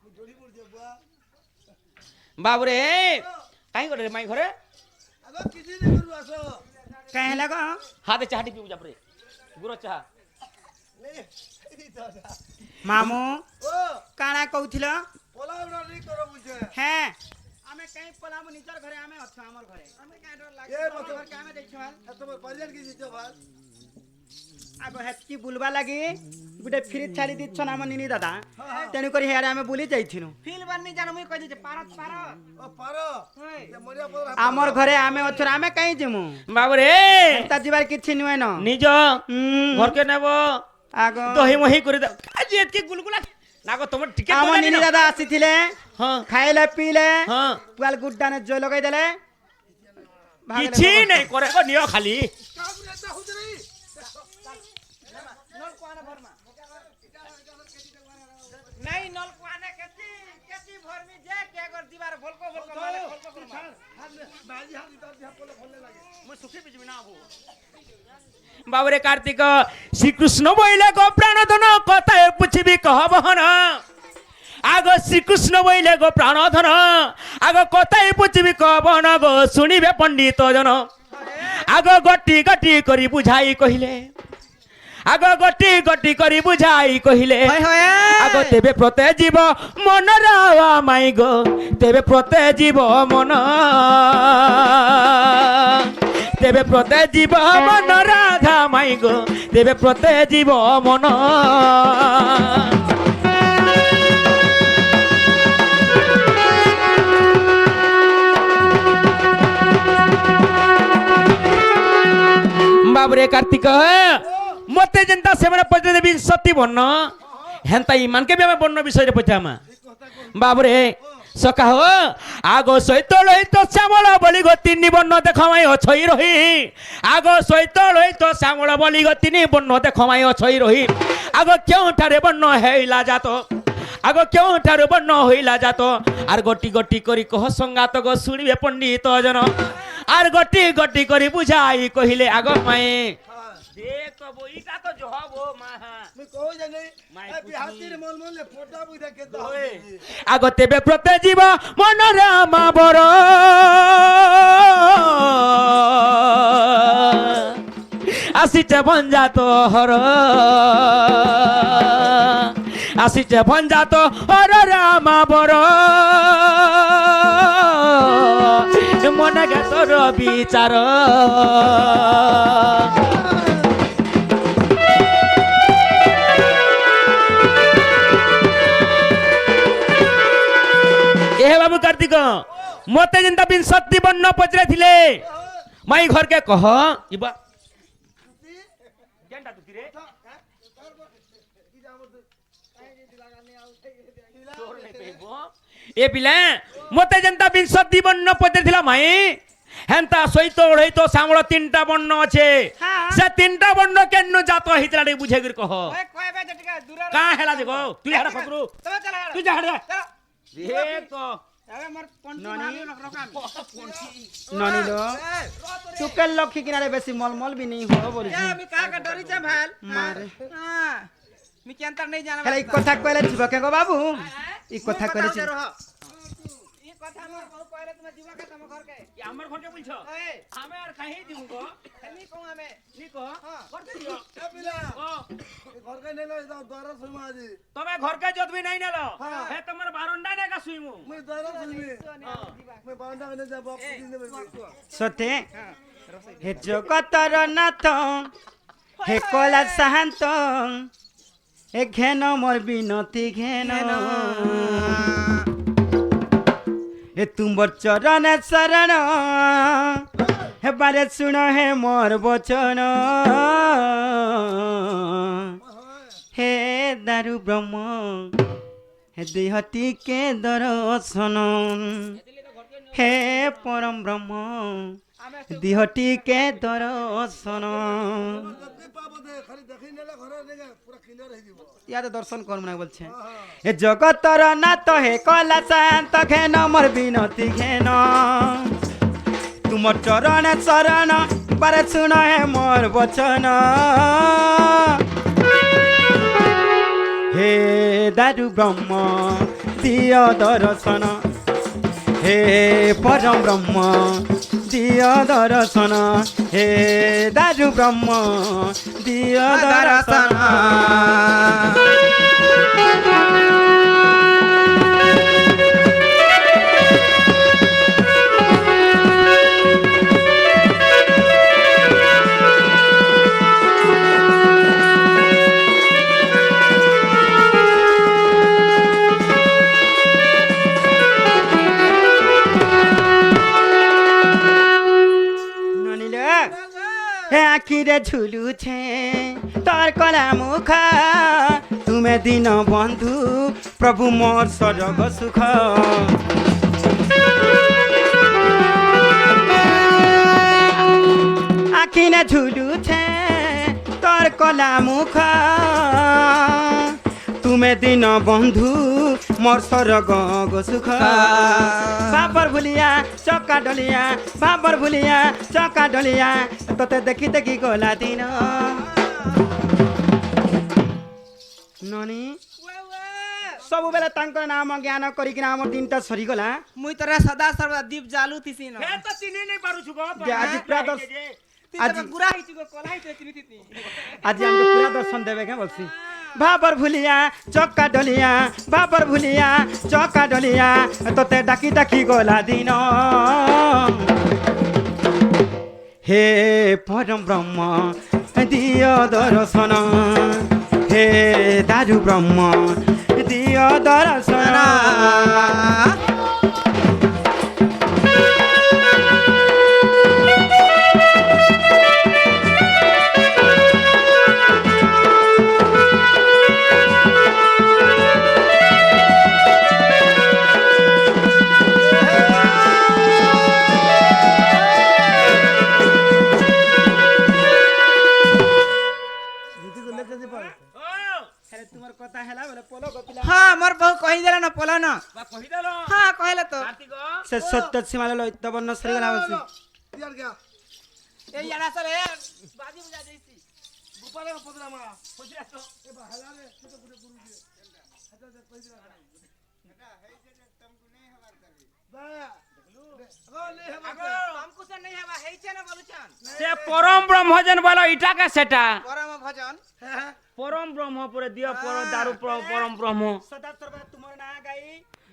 মু জড়ি পড়ি যে বুয়া বাবুরে কাই করে মাই ঘরে আগো কিছু নে করু আসো କାହିଁ ହେଲା କଣ হাতে চাহাটি পিউ যাবরে গুড় চাহা লে এই দাদা ମାମୁଁ ও କାଣା କହୁଥିଲ পলাও না নি করো বুঝে হ্যাঁ ଆମେ କାହିଁ ପଳାମୁ ନିଜର ଘରେ ଆମେ ଅଛୁ ଆମର ଘରେ ଆମେ କାଇଁ ଡର ଏ ଲାଗେ ମତେ ଘରକେ ଆମେ ଦେଇଛୁ ହାଲ তোমার পারিয়ার কি জিতো ভাল ଆଗ ହେତ୍କି ବୁଲବା ଲାଗି ଗୋଟେ ଫ୍ରିଜ ଛାଡ଼ି ଦେଇଛନ୍ ଆମ ନିନି ଦାଦା ତେଣୁକରି ହେଆଡ଼େ ଆମେ ବୁଲି ଯାଇଥିଲୁ ফিল বানি জানো মুই কই দিছে পারত পার ও পারো ওই এ মরিয়া পড়া ଆମର ଘରେ ଆମେ ଅଛୁ ଆମେ କାହିଁ ଯିମୁ বাবুরে ତା ଯିବାର କିଛି ନୁହେଁ ନ নিজ ঘরকে নেব ଆଗ দহি মহি করে দাও আজ এতকে গুলগুলা না গো তোমার ঠিক ଆମ ନିନି ଦାଦା ଆସିଥିଲେ হ্যাঁ ଖାଇଲେ ପିଇଲେ হ্যাঁ ପୁଆଲ ଗୁଡ୍ଡାନେ ଜୟ ଲଗେଇଦେଲେ কিছু নেই করে গো নিও খালি কাম রেতা হুজ রে নল কোয়ানে ভরমা নাই নল কোয়ানে কেতি কেতি ভরমি যে কে কর দিবার ভলকো ভলকো মালে ভলকো ভলকো বাজি হাত দিতার দিহা পলে ফলে লাগে মই সুখী বিজবি না হবো বাবুরে কার্তিক শ্রীকৃষ্ণ বইলে গো প্রাণধন কথায় পুছিবি কহবহন আগ শ্রীকৃষ্ণ বইলে গো প্রাণধন আগ কথায় পুছিবি কহবহন গো শুনিবে পণ্ডিত জন আগ গটি গটি করি বুঝাই কহিলে আগ গটি গটি করি বুঝাই কহিলে আগ তেবে প্রতে জীব মন রাওয়া মাই গো তেবে প্রতে জীব মন তেবে প্রতে জীব মন রাধা মাই গো তেবে প্রতে জীব মন বাবরে কার্তিক মতে যেন্তা সেমানে পচে দেবি সত্যি বর্ণ হেন্তা ইমানকে বি আমি বর্ণ বিষয়ে পচামা বাবরে সকা হো আগ সৈত লইত শ্যামল বলি গো তিনি বর্ণ দেখমাই অছই রহি আগ সৈত লইত শ্যামল বলি গো তিনি বর্ণ দেখমাই অছই রহি আগ কেউঠারে বর্ণ হেইলা যাত আগ কেউঠারে বর্ণ হইলা যাত আর গটি গটি করি কহ সঙ্গাত গো শুনিবে পণ্ডিত জন আর গটি গটি করি বুঝাই কহিলে আগ মায়ে দেখ বইটা তো জহব মা মুই কই জানি মাই এ বিহাতির মল মলে ফোটা বুইদা কে দাও আগ তেবে প্রতে জীব মন রামা বর আসিছে ভঞ্জাত হর আসিছে ভঞ্জাত হর রামা বর মনে গে তোর বিচার এ বাবু কার্তিক মতে যেন্তা বিংশতি বর্ণ পচরে থিলে মাই ঘরকে কহ ইবা কেনটা তুই রে এ পিলা মতে যেন্তা বিংশতি বর্ণ পচরে থিলা মাই হেন্তা সৈত হইত শ্যামল তিনটা বর্ণ আছে সে তিনটা বর্ণ কেন জাত হইতলা রে বুঝে গির কহ ওই কইবে যে টিকা দূর কা হেলা দেখো তুই হাড়া খতরু তবে চলা তুই যা হাড়া রে তো আরে মোর পন্টি ভাবি রকাম ননিল চুকেল লক্ষ্মী কিনারে বেশি মলমল বি নেই হো বলছি আমি কাকা ডরিছে ভাল মারে হ্যাঁ মি কেনতার নাই জানা হেলা ই কথা কইলে দিব কে গো বাবু ই কথা কইলে ই কথা মোর বহু কইলে তুমি দিবা কে তম ঘরকে আমার ঘরকে বলছো ওই আমি আর কাহি দিমু গো আমি কোন আমি নি কহ করতে দিও এ পিলা ও এ ঘর কে নেলো দাও দ্বারা সুইমা আজি তবে ঘরকে যতবি নাই নেলো হে তোমার বারন্ডা নেগা শুইমু মুই দ্বারা সুইমি মুই বান্ডা নে যাব দিন দেবে সতে হে জগতর নাথ হে কলা শান্ত এ ঘেন মোর বিনতি ঘেন এ তুমর চরণে শরণ হে বারে শুণ হে মোর বচন হে দারু ব্রহ্ম হে দেহটিকে দর্শন হে পরম ব্রহ্ম দিহ টিকে দর্শন যদি পাবো দে খালি দেখি নেলে ঘরে দেখে পুরা ক্লিয়ার হয়ে যাব ইয়াতে দর্শন করব না বলছে এ জগতর নাথ হে কলা শান্ত ঘেন মোর বিনতি ঘেন তুমর চরণ শরণ বারে শুন হে মোর বচন হে দারু ব্রহ্ম দিয় দর্শন হে পরম ব্রহ্ম দিয় দর্শন হে দারু ব্রহ্ম দিয় দর্শন হে আখিরে ঝুলুছে তোর কলা মুখ তুমি দিন বন্ধু প্রভু মোর সরগ সুখ আখিনে ঝুলুছে তোর কলা মুখ তুমি দিন বন্ধু মোর সরগ সুখ বাবর ভুলিয়া চকা ডলিয়া বাবর ভুলিয়া চকা ডলিয়া তোতে দেখি দেখি গলা দিন ননি ସବୁବେଳେ ତାଙ୍କର ନାମ ଜ୍ଞାନ କରିକିନା ଆମର ଦିନଟା ସରିଗଲା মুই তোরা সদা সর্বদা দীপ জালু তিছি না হে তো চিনি নেই পারুছু গো যে আজ পুরা দর্শন তুই আজি তো গুড়া হইছি গো কলাই তো চিনি তিতি আজ আমাকে পুরা দর্শন দেবে কে বলছি বাবর ভুলিয়া চকা ডলিয়া বাবর ভুলিয়া চকা ডলিয়া তোতে ডাকি ডাকি গলা দিন হে পরম ব্রহ্ম দিয় দর্শন হে দারু ব্রহ্ম দিয় দর্শন তোমার কথা হেলা বলে পলো গপিলা হ্যাঁ মোর বহু কহি দেলা না পলা না বা কহি দেলো হ্যাঁ কহিলা তো কার্তিক সে সত্য সীমালে লইতবর্ণ সরিগলা বলছি ইয়ার গয়া এই জানা সরে বাজি বুঝা দেইছি গোপালে পদরা মা বুঝলা তো এ বা হালালে ছোট করে গুরু দিয়ে এটা যে কই দিলা এটা হেই যে তমকু নেই হবার করবি বা আগো লে হবার हमको से नहीं हवा हेइছে না বলছান সে পরম ব্রহ্মজন বলো ইটাকে সেটা পরম ভজন হ্যাঁ পরম ব্রহ্ম পরে দিও পর দারু পরম ব্রহ্ম সদা সর্বদা তোমার না গাই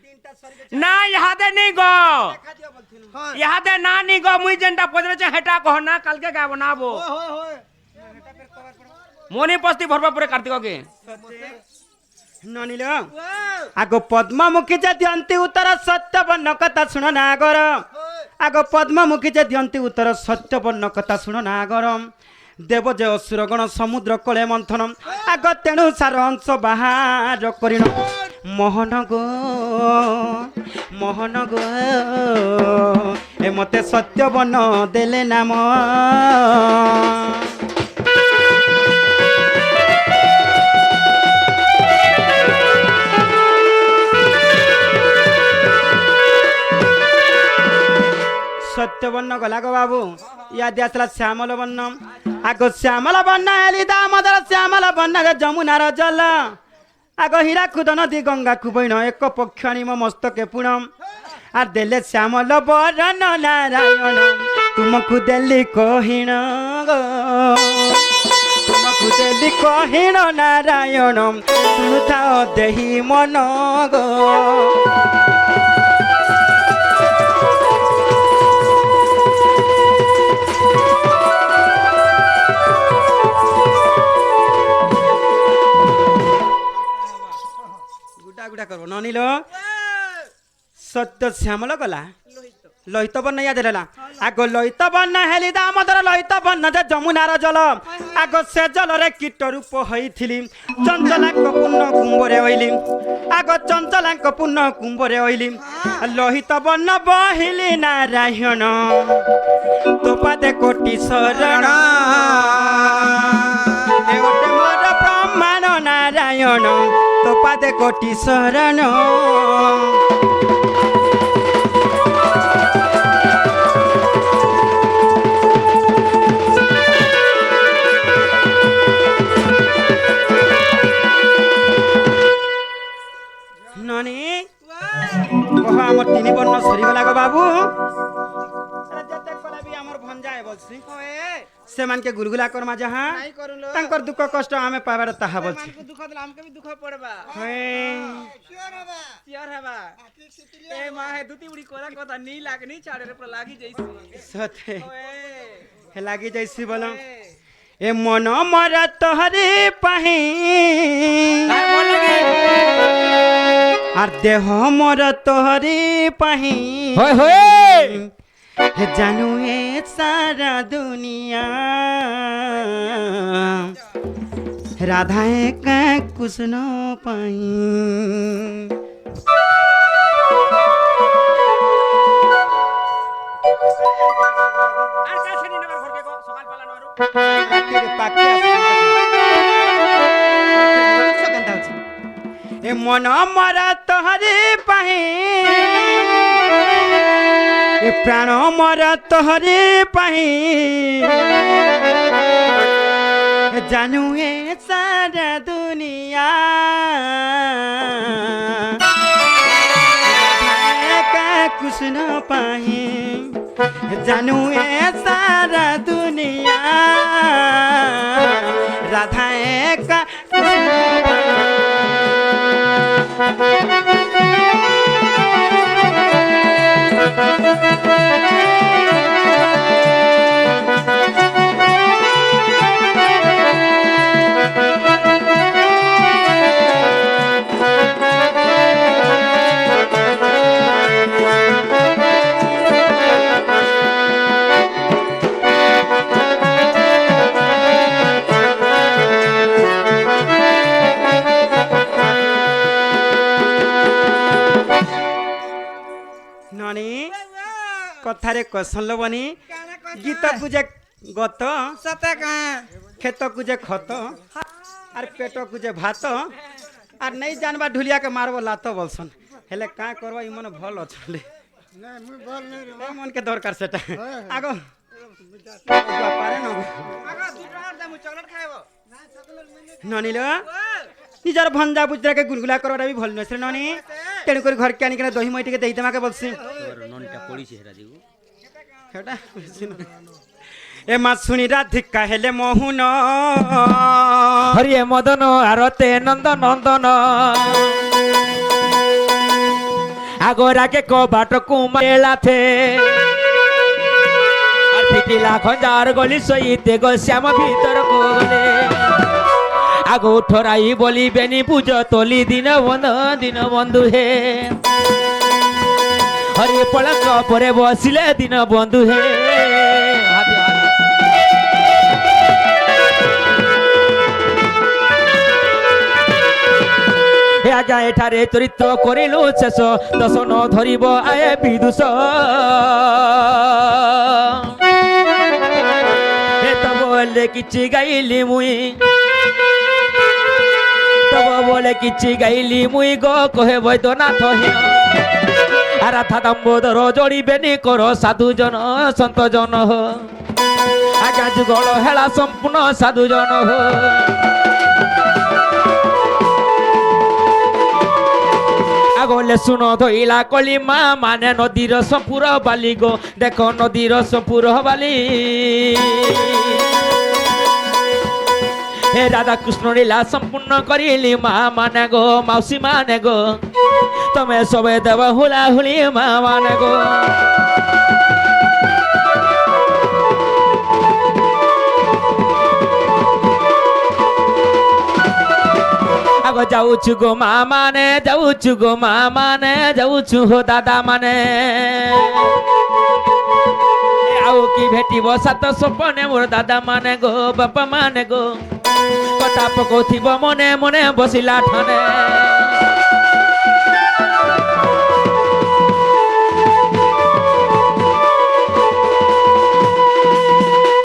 দিনটা সরিগে না ইহাদে নেই গো দেখা দিও বলছিল হ্যাঁ ইহাদে না নি গো মুই যেনটা পজরেছে হেটা কহ না কালকে গাবো নাবো হয় হয় মনি পস্তি ভরবা পরে কার্তিককে ননিল আগ পদ্মমুখী যে দিয়ন্তি উত্তর সত্যবর্ণ কথা শুণ না গর আগ পদ্মমুখী যে দিয়ন্তি উত্তর সত্যবর্ণ কথা শুণ না গর দেব যে অসুরগণ সমুদ্র কলে মন্থন আগ তেণু সার অংশ বাহার করিণ মোহন গো এ মতে সত্যবর্ণ দেলে নাম সত্যবর্ণ গলা গো বাবু ইয়াদি আসলা শ্যামল বর্ণ আগ শ্যামল বর্ণ এলি দামোদর শ্যামল বর্ণ যমুনার জল আগ হীরাকুদ নদী গঙ্গা কুবৈন এক পক্ষাণী মো মস্তকে পুণম আর দেলে শ্যামল বর্ণ নারায়ণ তুমকু দেলি কহিণ তুমকু দেলি কহিণ নারায়ণ শুনুথাও দেহি মন গো গুটা করবো ননিল সত্য শ্যামল গলা লোহিত বর্ণ ইয়া দেলা আগ লোহিত বর্ণ হেলি দামোদর লোহিত বর্ণ যে যমুনার জল আগ সে জলরে কীট রূপ হইছিলি চঞ্চলাঙ্ক পূর্ণ কুম্ভরে হইলি আগ চঞ্চলাঙ্ক পূর্ণ কুম্ভরে হইলি লোহিত বর্ণ বহিলি নারায়ণ তো পাদে কোটি শরণ এ ওটে মোর ব্রহ্মাণ নারায়ণ তো পাদে কোটি শরণ ননি কহ আমার তিনি বর্ণ সরিগলা গো বাবু আরে যেতে কলা বি আমার ভঞ্জায় বলছি ওয়ে সেমানকে গুলগুলা করমা যাহা নাই করুলো তাঙ্কর দুঃখ কষ্ট আমি পাইবার তাহা বলছি মানকু দুঃখ দিলে আমকে বি দুঃখ পড়বা শিওর হবা চিয়ার হবা আকি সিটিলি এ মা হে দুটি উড়ি কোলা কথা নি লাগনি চাড়ের উপর লাগি যাইছি সতে ওয়ে হে লাগি যাইছি বল এ মন মরা তোহরে পাহি আর দেহ মর তোহরে পাহি হয় হয় হে জানু এ সারা দুনিয়া রাধা একা কুসন পাই আর কাছে নি নাবার ঘরকে গো সকাল পালা নরু এ মন মরা তোহরে পাহি এ প্রাণ মরা তোহরে পাহি জানু এ সারা দুনিয়া কুসন পাহি জানু এ সারা দুনিয়া রাধা একা ননি কথারে কসন লবনি কানা কথা গীত কুজে গত সতে কা ক্ষেত কুজে ক্ষত আর পেট কুজে ভাত আর নেই জানবা ঢুলিয়া কে মারব লাত বলছন হেলে কা করব ইমন ভাল অছলে না মুই বল নাই রে মন কে দরকার সেটা আগো পারে না আগা 2 টাকার দাম চকলেট খাইবো ননিল নিজের ভঞ্জা বুজরাকে গুলগুলা করবাটা বি ভাল নছে ননি তেণু করে ঘরকে আনি কেন দহি মই টিকে দেই তোমাকে বলছি ননিটা পড়িছে হেরা দিগু সেটা এ মা শুনি রাধিকা হেলে মোহন হরিয়ে মদন আরতে নন্দ নন্দন আগরাকে কবাট কুমেলাথে আর পিটিলা খঞ্জার গলি সইতে গো শ্যাম ভিতর গলে আগো ঠরাই বলি বেনি পুজো তলি দিন বন্ধু হে হরি পলঙ্ক পরে বসিলে দিন বন্ধু হে হাতি হাতি আজ্ঞা এঠারে চরিত্র করিলু শেষ দশন ধরিব আয়ে বিদুষ তো বলে কিছু গাইলি মুই তব বলে কিছু গাইলি মুই গো কহে বৈদ্যনাথ আর থাদাম্বোদর জড়িবেনি কর সাধু জন সন্ত জন আজ্ঞা যুগল হেলা সম্পূর্ণ সাধু জন আগলে শুনো ধইলা কলি মা মানে নদীর সপুর বালি গো দেখো নদীর সপুর বালি হে রাধা কৃষ্ণ লীলা সম্পূর্ণ করিলি মা মানে গো মাউসী মানে গো তুমি সবে দেব হুলা হুলি মা মানে গো আগো যাউছু গো মা মানে যাউছু গো মা মানে যাউছু হো দাদা মানে কি ভেটিব সাত সপনে মোর দাদা মানে গো বাপা মানে গো কথা পকৌথিব মনে মনে বসিলা ঠানে